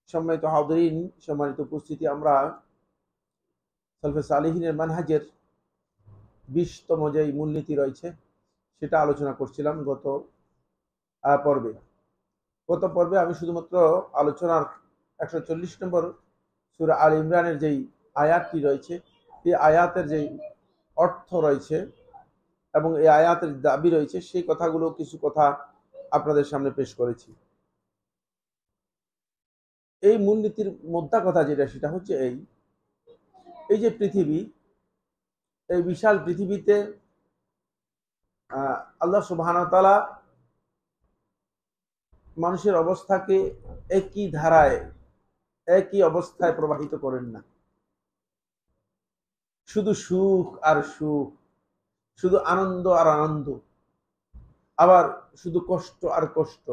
সম্মানিত হাজিরিন, সম্মানিত উপস্থিতি, আমরা সালফে সালেহিনের মানহাজের 20তম যে মূলনীতি রয়েছে সেটা আলোচনা করছিলাম গত পর্বে। আমি শুধুমাত্র আলোচনার 140 নম্বর সূরা আল ইমরানের যেই আয়াতটি রয়েছে, এই আয়াতের যেই অর্থ রয়েছে এবং এই আয়াতের দাবি রয়েছে, সেই কথাগুলো কিছু কথা আপনাদের সামনে পেশ করেছি। এই মূলনীতির মোদ্দা কথা যেটা, সেটা হচ্ছে এই যে পৃথিবী, এই বিশাল পৃথিবীতে আল্লাহ সুবহানাহু ওয়া তাআলা মানুষের অবস্থাকে একই ধারায়, একই অবস্থায় প্রবাহিত করেন না। শুধু সুখ আর সুখ, শুধু আনন্দ আর আনন্দ, আবার শুধু কষ্ট আর কষ্ট।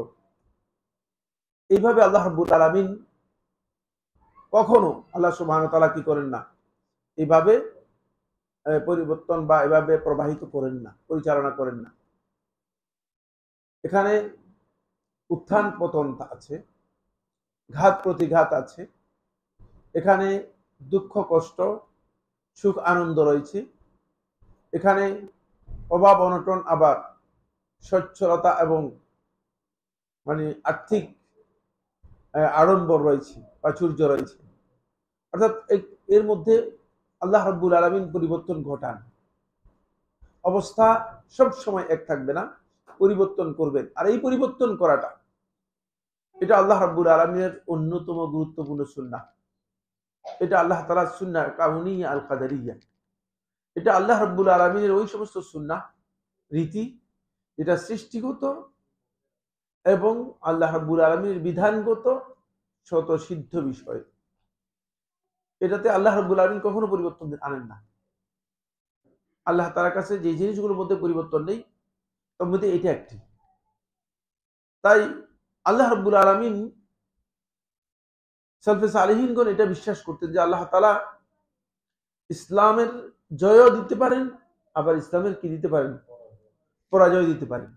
এইভাবে আল্লাহ রাব্বুল আলামিন কখনো, আল্লাহ সুবহানাহু ওয়া তাআলা কি করেন না, এইভাবে পরিবর্তন বা এভাবে প্রবাহিত করেন না, পরিচালনা করেন না। এখানে উত্থান পতন আছে, ঘাত প্রতিঘাত আছে, এখানে দুঃখ কষ্ট, সুখ আনন্দ রয়েছে, এখানে অভাব অনটন, আবার সচ্ছলতা এবং আর্থিক আড়ম্বর রয়েছে, প্রাচুর্য রয়েছে। অর্থাৎ এর মধ্যে আল্লাহ রাব্বুল আলামিন পরিবর্তন ঘটান। অবস্থা সব সময় এক থাকবে না, পরিবর্তন করবেন। আর এই পরিবর্তন করাটা, এটা আল্লাহ রাব্বুল আলামিনের অন্যতম গুরুত্বপূর্ণ সুন্নাহ। এটা আল্লাহ তাআলার সুন্নাহ কাউনিয়া আল কাদারিয়া। এটা আল্লাহ রাব্বুল আলামিনের ওই সমস্ত সুন্নাহ, রীতি, যেটা সৃষ্টিগত এবং আল্লাহ রাব্বুল আলামিনের বিধানগত স্বতঃসিদ্ধ বিষয়। এটাতে আল্লাহ রাব্বুল আলামিন কখনো পরিবর্তন আনেন না। আল্লাহ তাআলার কাছে যে জিনিসগুলোর মধ্যে পরিবর্তন নেই, তার মধ্যে এটা একটি। তাই আল্লাহ রাব্বুল আলামিন, সালফে সালেহিনগণ এটা বিশ্বাস করতেন যে আল্লাহ তাআলা ইসলামের জয়ও দিতে পারেন, আবার ইসলামের কি দিতে পারেন, পরাজয় দিতে পারেন।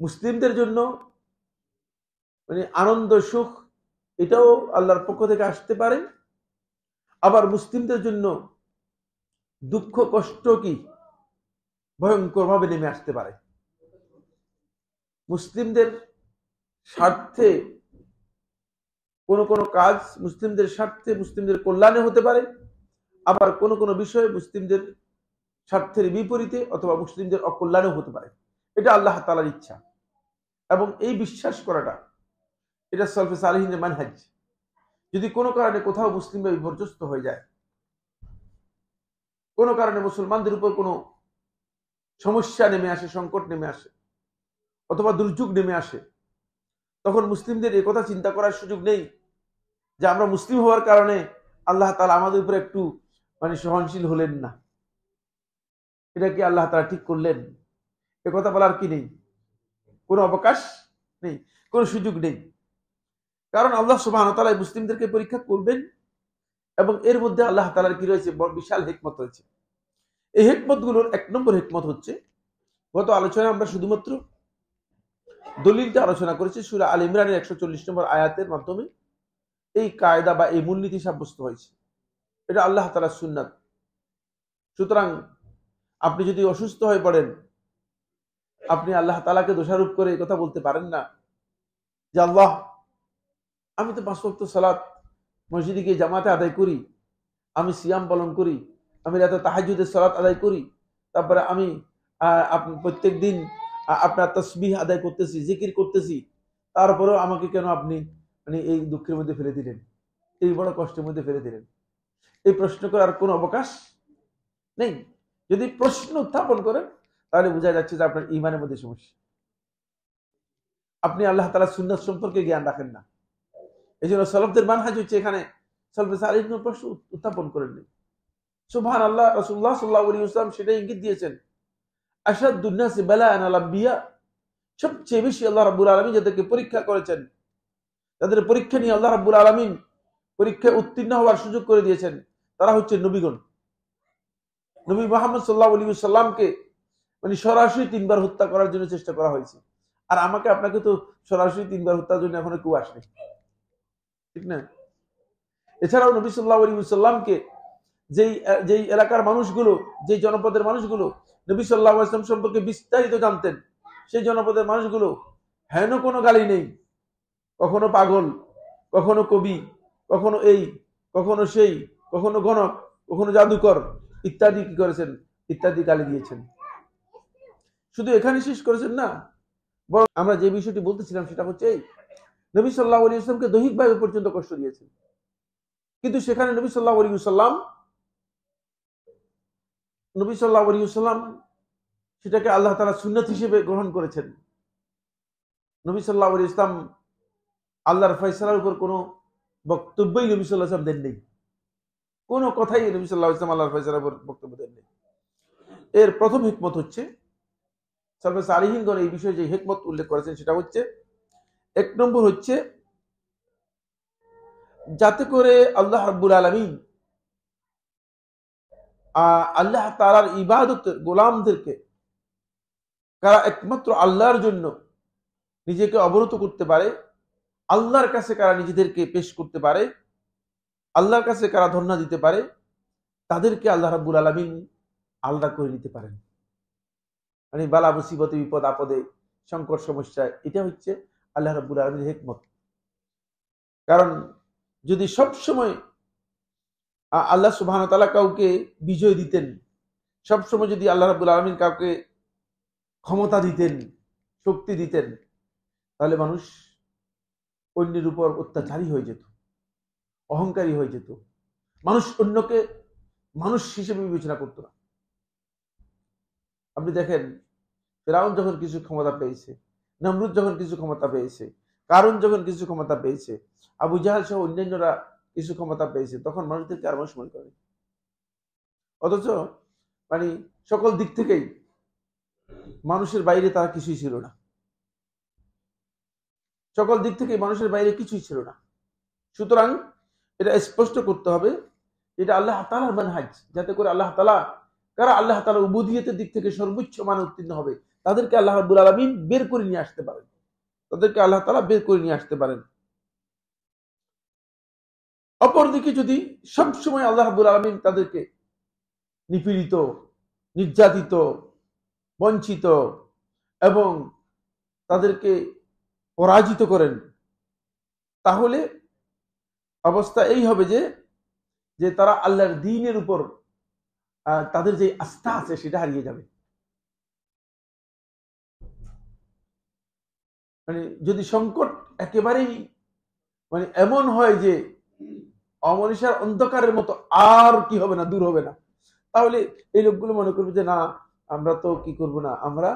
মুসলিমদের জন্য আনন্দ সুখ, এটাও আল্লাহর পক্ষ থেকে আসতে পারে, আবার মুসলিমদের জন্য দুঃখ কষ্ট কি ভয়ঙ্কর ভাবে নেমে আসতে পারে। মুসলিমদের স্বার্থে কোন কাজ মুসলিমদের স্বার্থে, মুসলিমদের কল্যাণে হতে পারে, আবার কোন বিষয় মুসলিমদের স্বার্থের বিপরীতে অথবা মুসলিমদের অকল্যাণেও হতে পারে। এটা আল্লাহ তাআলার ইচ্ছা, এবং এই বিশ্বাস করাটা, এটা সালফে সালেহিনের মানহাজ। যদি কোনো কারণে কোথাও মুসলিমরা বিপর্যস্ত হয়ে যায়, কোনো কারণে মুসলমানদের উপর কোনো সমস্যা নেমে আসে, সংকট নেমে আসে, অথবা দুর্যোগ নেমে আসে, তখন মুসলিমদের এই কথা চিন্তা করার সুযোগ নেই যে আমরা মুসলিম হওয়ার কারণে আল্লাহ তাআলা আমাদের উপর একটু সহনশীল হলেন না, এটা কি আল্লাহ তাআলা ঠিক করলেন, এ কথা বলার কি নেই, কোনো অবকাশ নেই, কোনো সুযোগ নেই। কারণ আল্লাহ সুবহানাহু ওয়া তাআলা মুসলিমদেরকে পরীক্ষা করবেন, এবং এর মধ্যে আল্লাহ তাআলার কি রয়েছে, বিশাল হিকমত রয়েছে। এই হিকমতগুলোর 1 নম্বর হিকমত হচ্ছে, গত আলোচনায় আমরা শুধুমাত্র দলিলটা আলোচনা করেছি, সূরা আল ইমরানের 140 নম্বর আয়াতের মাধ্যমে এই কায়দা বা এই মূলনীতি সাব্যস্ত হয়েছে। এটা আল্লাহ তাআলার সুন্নাত। সুতরাং আপনি যদি অসুস্থ হয়ে পড়েন, আপনি আল্লাহ তাআলাকে দোষারোপ করে কথা বলতে পারেন না যে আল্লাহ, আমি তো 5 ওয়াক্ত সালাত মসজিদে গিয়ে জামাতে আদায় করি, আমি সিয়াম পালন করি, আমি রাতে তাহাজ্জুদের সালাত আদায় করি, তারপরে আমি প্রত্যেক দিন আপনার তাসবিহ আদায় করতেছি, জিকির করতেছি, তারপরেও আমাকে কেন আপনি এই দুঃখের মধ্যে ফেলে দিলেন, এই বড় কষ্টের মধ্যে ফেলে দিলেন? এই প্রশ্ন করার কোনো অবকাশ নেই। যদি প্রশ্ন উত্থাপন করেন, তাহলে বোঝা যাচ্ছে যে আপনার ঈমানের মধ্যে সমস্যা, আপনি আল্লাহ তাআলার সুন্নাত সম্পর্কে জ্ঞান রাখেন না। এই জন্য সালাফদের মানহাজ হচ্ছে, এখানে সালফে সালেহিন প্রশ্ন উত্থাপন করেননি। সুবহানাল্লাহ, রাসূলুল্লাহ সাল্লাল্লাহু আলাইহি ওয়াসাল্লাম সেটাই ইঙ্গিত দিয়েছেন, আশাদ্দুন নাসি বালাআন আল আম্বিয়া, সবচেয়ে বেশি আল্লাহ রাব্বুল আলামিন যাদেরকে পরীক্ষা করেছেন, তাদের পরীক্ষা নিয়ে আল্লাহ রাব্বুল আলামিন পরীক্ষায় উত্তীর্ণ হওয়ার সুযোগ করে দিয়েছেন, তারা হচ্ছে নবীগণ। নবী মুহাম্মদ সাল্লাল্লাহু আলাইহি ওয়াসাল্লামকে সরাসরি 3 বার হত্যা করার জন্য চেষ্টা করা হয়েছে, আর আমাকে আপনাকে তো সরাসরি 3 বার হত্যার জন্য এখনো কেউ আসেনি। ঠিক না? এছাড়াও নবী সাল্লাল্লাহু আলাইহি ওয়াসাল্লামকে যেই যেই এলাকার মানুষগুলো, যেই জনপদের মানুষগুলো নবী সাল্লাল্লাহু আলাইহি ওয়াসাল্লাম সম্পর্কে বিস্তারিত জানতেন, সেই জনপদের মানুষগুলো হেন কোনো গালি নেই, কখনো পাগল, কখনো কবি, কখনো এই, কখনো সেই, কখনো গণক, কখনো জাদুকর ইত্যাদি কি করেছেন, ইত্যাদি গালি দিয়েছেন। শুধু এখানে শেষ করেছেন না, বরং আমরা যে বিষয়টি বলতেছিলাম সেটা হচ্ছে এই, নবী সাল্লাল্লাহু আলাইহি ওয়াসাল্লামকে দৈহিকভাবে পর্যন্ত কষ্ট দিয়েছেন, কিন্তু সেখানে নবী সাল্লাল্লাহু আলাইহি ওয়াসাল্লাম সেটাকে আল্লাহ তাআলা সুন্নাত হিসেবে গ্রহণ করেছেন। নবী সাল্লাল্লাহু আলাইহি ওয়াসাল্লাম আল্লাহর ফয়সালার উপর কোনো বক্তব্যই নবী সাল্লাল্লাহু আলাইহি ওয়াসাল্লাম দেন নেই, কোনো কথাই নবী সাল্লাল্লাহু আলাইহি ওয়াসাল্লাম আল্লাহর ফয়সালার উপর বক্তব্য দেন নেই। এর প্রথম হিকমত হচ্ছে, সালফে সালিহিনগণ এই বিষয়ে যে হিকমত উল্লেখ করেছেন সেটা হচ্ছে, এক নম্বর হচ্ছে যাতে করে আল্লাহ রাব্বুল আলামিন আল্লাহ তাআলার ইবাদতের গোলামদেরকে, কারা একমাত্র আল্লাহর জন্য নিজেকে অবরত করতে পারে, আল্লাহর কাছে কারা নিজেদেরকে পেশ করতে পারে, আল্লাহর কাছে কারা ধর্ণা দিতে পারে, তাদেরকে আল্লাহ রাব্বুল আলামিন আলাদা করে নিতে পারেন। মানে বালা মুসিবতে, বিপদ আপদে, সংকট সমস্যায়, এটা হচ্ছে আল্লাহ রাব্বুল আলামিনের হিকমত। কারণ যদি সব সময় আল্লাহ সুবহানাহু ওয়া তাআলা কাউকে বিজয় দিতেন, সব সময় যদি আল্লাহ রাব্বুল আলামিন কাউকে ক্ষমতা দিতেন, শক্তি দিতেন, তাহলে মানুষ অন্যের উপর অত্যাচারী হয়ে যেত, অহংকারী হয়ে যেত, মানুষ অন্যকে মানুষ হিসেবে বিবেচনা করত না। আপনি দেখেন, ফিরআউন যখন কিছু ক্ষমতা পেয়েছে, নমরুদ যখন কিছু ক্ষমতা পেয়েছে, কারুন যখন কিছু ক্ষমতা পেয়েছে, আবু জাহাল সহ অন্যান্যরা কিছু ক্ষমতা পেয়েছে, তখন মানুষদেরকে আর মানুষ মনে করে। অথচ মানে সকল দিক থেকেই মানুষের বাইরে তারা কিছুই ছিল না, সকল দিক থেকে মানুষের বাইরে কিছুই ছিল না। সুতরাং এটা স্পষ্ট করতে হবে, এটা আল্লাহ তাআলার মানহাজ, যাতে করে আল্লাহ তাআলা, কারা আল্লাহ তাআলার উবুদিয়তের দিক থেকে সর্বোচ্চ মানে উত্তীর্ণ হবে, তাদেরকে আল্লাহ রাব্বুল আলামিন বের করে নিয়ে আসতে পারেন, তাদেরকে আল্লাহ তাআলা বের করে নিয়ে আসতে পারেন। অপরদিকে যদি সবসময় আল্লাহ রাব্বুল আলামিন তাদেরকে নিপীড়িত, নির্যাতিত, বঞ্চিত এবং তাদেরকে পরাজিত করেন, তাহলে অবস্থা এই হবে যে তারা আল্লাহর দ্বীনের উপর তাদের যে আস্থা আছে সেটা হারিয়ে যাবে। মানে যদি সংকট একেবারেই মানে এমন হয় যে অমনীষার অন্ধকারের মতো আর কি হবে না, দূর হবে না, তাহলে এই লোকগুলো মনে করবে যে না, আমরা তো কি করব না, আমরা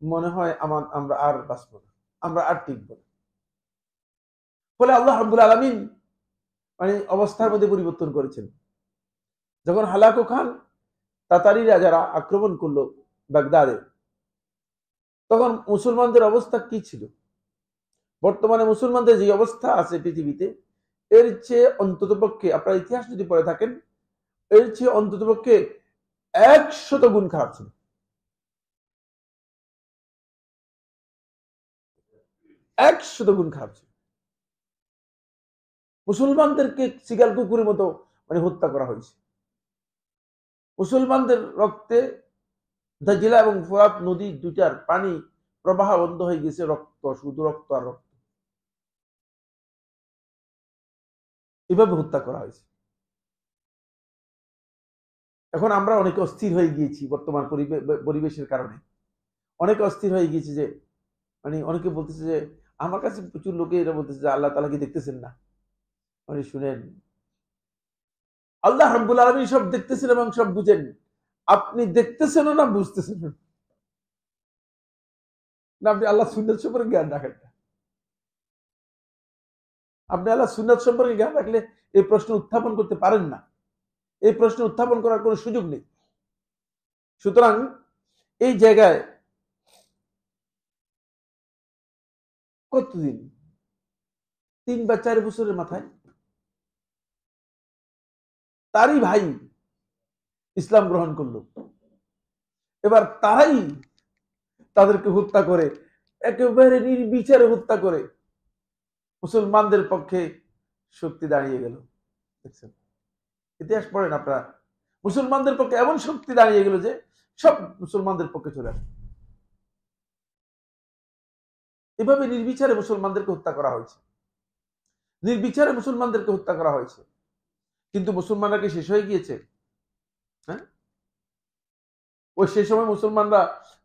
মনে হয় আমরা আর বাঁচবো না, আমরা আর টিকবো না। ফলে আল্লাহ রাব্বুল আলামিন মানে অবস্থার মধ্যে পরিবর্তন করেছেন। যখন হালাকু খান তাতারিরা যারা আক্রমণ করলো বাগদাদে, তখন মুসলমানদের অবস্থা কি ছিল? বর্তমানে মুসলমানদের যে অবস্থা আছে পৃথিবীতে, এর চেয়ে অন্ততপক্ষে আপনারা ইতিহাস যদি পড়ে থাকেন, এর চেয়ে অন্ততপক্ষে 100 গুণ খারাপ ছিল। 100 গুণ খারাপ ছিল। মুসলমানদেরকে সিগাল কুকুরের মতো মানে হত্যা করা হয়েছে। মুসলমানদের রক্তে দাজিলা এবং ফোরাত নদী দুইটার পানি প্রবাহ বন্ধ হয়ে গেছে, রক্ত, শুধু রক্ত আর রক্ত, এভাবে হত্যা করা হয়েছে। এখন আমরা অনেকে অস্থির হয়ে গিয়েছি বর্তমান পরিবেশের কারণে, অনেকে অস্থির হয়ে গিয়েছে যে মানে অনেকে বলতেছে যে, আমার কাছে প্রচুর লোকে এটা বলতেছে যে আল্লাহ তাআলা কি দেখতেছেন না? মানে শুনেন, আল্লাহ রাব্বুল আলামিন সব দেখতেছেন এবং সব বুঝেন, আপনি দেখতেছেন না, বুঝতেছেন না, আপনি আল্লাহ সুন্নাত সম্পর্কে জ্ঞান রাখেন না। আপনি আল্লাহ সুন্নাত সম্পর্কে জ্ঞান রাখলে এই প্রশ্ন উত্থাপন করতে পারেন না, এই প্রশ্ন উত্থাপন করার কোনো সুযোগ নেই। সুতরাং এই জায়গায় কতদিন, 3 বা 4 বছরের মাথায় তারই ভাই ইসলাম গ্রহণ করলো, এবার তারাই তাদেরকে হত্যা করে, একেবারে নির্বিচারে হত্যা করে মুসলমানদের পক্ষে শক্তি দাঁড়িয়ে গেল। দেখছেন, ইতিহাস পড়েন আপনারা, মুসলমানদের পক্ষে এমন শক্তি দাঁড়িয়ে গেল যে সব মুসলমানদের পক্ষে চলে আসে। এভাবে নির্বিচারে মুসলমানদেরকে হত্যা করা হয়েছে, নির্বিচারে মুসলমানদেরকে হত্যা করা হয়েছে। কিন্তু মুসলমানরা কি শেষ হয়ে গিয়েছে? হ্যাঁ, ওই সেই সময় মুসলমানরা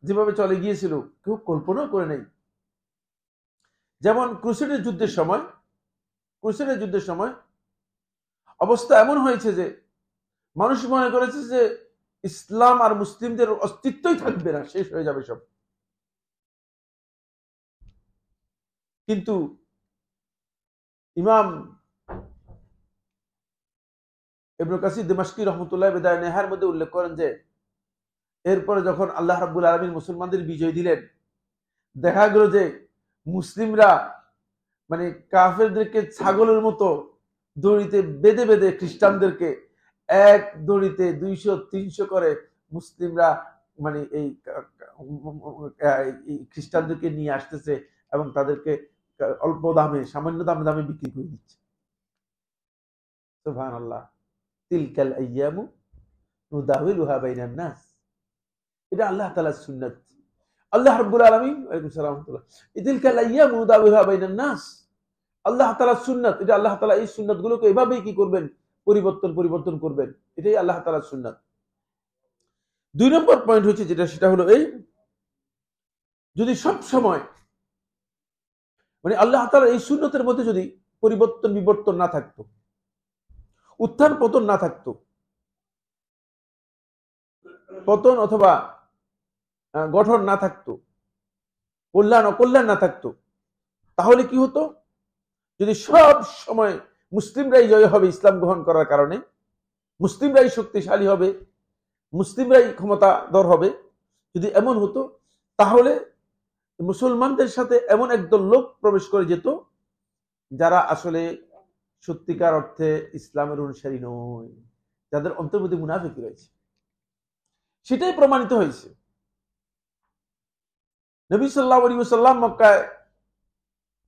যেভাবে চলে গিয়েছিল কেউ কল্পনাও করে নেই। যেমন ক্রুসেডের যুদ্ধের সময় অবস্থা এমন হয়েছে যে মানুষ মনে করেছে যে ইসলাম আর মুসলিমদের অস্তিত্বই থাকবে না, শেষ হয়ে যাবে সব। কিন্তু ইমাম ইবনে কাসির দিমাশকি রহমতুল্লাহ বিদায় নেহার মধ্যে উল্লেখ করেন যে এরপরে যখন আল্লাহ রাব্বুল আলামিন মুসলমানদের বিজয় দিলেন, দেখা গেল যে মুসলিমরা মানে কাফেরদেরকে ছাগলের মতো দড়িতে বেঁধে বেঁধে খ্রিস্টানদেরকে এক দড়িতে 200-300 করে মুসলিমরা মানে এই খ্রিস্টানদেরকে নিয়ে আসতেছে এবং তাদেরকে অল্প দামে, সামান্য দামে বিক্রি করে দিচ্ছে। সুবহানাল্লাহ। তিলকাল আইয়ামু নুদাউলুহা বাইনান নাস। এটা আল্লাহ তাআলার সুন্নাত। আল্লাহ রাব্বুল আলামিন, ওয়ালাইকুম সালাম রাহমাতুল্লাহ, তিলকাল আইয়ামু নুদাউলুহা বাইনান নাস, আল্লাহ তাআলার সুন্নাত। এটা আল্লাহ তাআলা এই সুন্নাতগুলোকে এভাবেই কি করবেন, পরিবর্তন করবেন। এটাই আল্লাহ তাআলার সুন্নাত। 2 নম্বর পয়েন্ট হচ্ছে যেটা, সেটা হলো এই, যদি সব সময় মানে আল্লাহ তাআলার এই সুন্নতের মধ্যে যদি বিবর্তন না থাকতো, উত্থান পতন না থাকতো, পতন অথবা গঠন না থাকতো, কল্যাণ অকল্যাণ না থাকতো, তাহলে কি হতো? যদি সব সময় মুসলিমরাই জয় হবে ইসলাম গ্রহণ করার কারণে, মুসলিমরাই শক্তিশালী হবে, মুসলিমরাই ক্ষমতাধর হবে, যদি এমন হতো, তাহলে মুসলমানদের সাথে এমন একদল লোক প্রবেশ করে যেত যারা আসলে সত্যিকার অর্থে ইসলামের অনুসারী নয়, যাদের অন্তর মধ্যে মুনাফিকি রয়েছে। সেটাই প্রমাণিত হয়েছে। নবী সাল্লাল্লাহু আলাইহি ওয়াসাল্লাম মক্কায়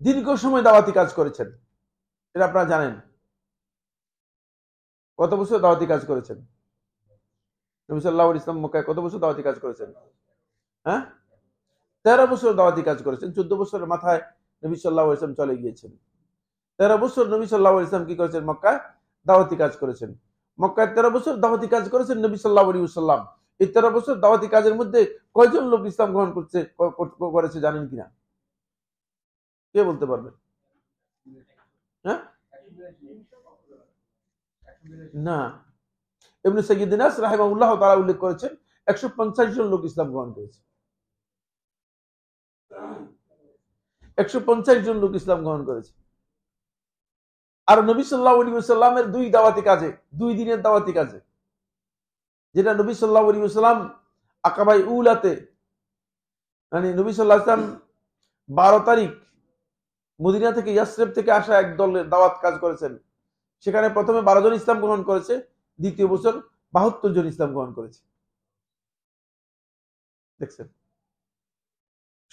দীর্ঘ সময় দাওয়াতি কাজ করেছেন, এটা আপনারা জানেন। কত বছর দাওয়াতি কাজ করেছেন নবী সাল্লাল্লাহু আলাইহি ওয়াসাল্লাম? মক্কায় কত বছর দাওয়াতি কাজ করেছেন? হ্যাঁ, 13 বছর দাওয়াতি কাজ করেছেন। 14 বছরের মাথায় নবী সাল্লাল্লাহু আলাইহি ওয়াসাল্লাম চলে গিয়েছেন। 13 বছর নবী সাল্লাল্লাহু আলাইহি ওয়াসাল্লাম কি করেছেন? মক্কায় দাওয়াতি কাজ করেছেন। মক্কায় 13 বছর দাওয়াতি কাজ করেছেন নবী সাল্লাল্লাহু আলাইহি ওয়াসাল্লাম। এই 13 বছর দাওয়াতি কাজের মধ্যে কয়জন লোক ইসলাম গ্রহণ করেছে জানেন কিনা? কে বলতে পারবেন? হ্যাঁ, না, ইবনে সাইয়্যিদ নাস রাহিমাহুল্লাহ তাআলা উল্লেখ করেছেন 150 জন লোক ইসলাম গ্রহণ করেছে। 150 জন লোক ইসলাম গ্রহণ করেছে। আর নবী সাল্লাল্লাহু আলাইহি ওয়াসাল্লামের 2 দাওয়াতি কাজে, 2 দিনের দাওয়াতি কাজে, যেটা নবী সাল্লাল্লাহু আলাইহি ওয়াসাল্লাম আকাবাই উলাতে, মানে নবী সাল্লাল্লাহু আলাইহি ওয়াসাল্লাম 12 তারিখ মদিনা থেকে, ইয়াসরিব থেকে আসা এক দলের দাওয়াত কাজ করেছেন। সেখানে প্রথমে 12 জন ইসলাম গ্রহণ করেছে, দ্বিতীয় বছর 72 জন ইসলাম গ্রহণ করেছে। দেখছেন?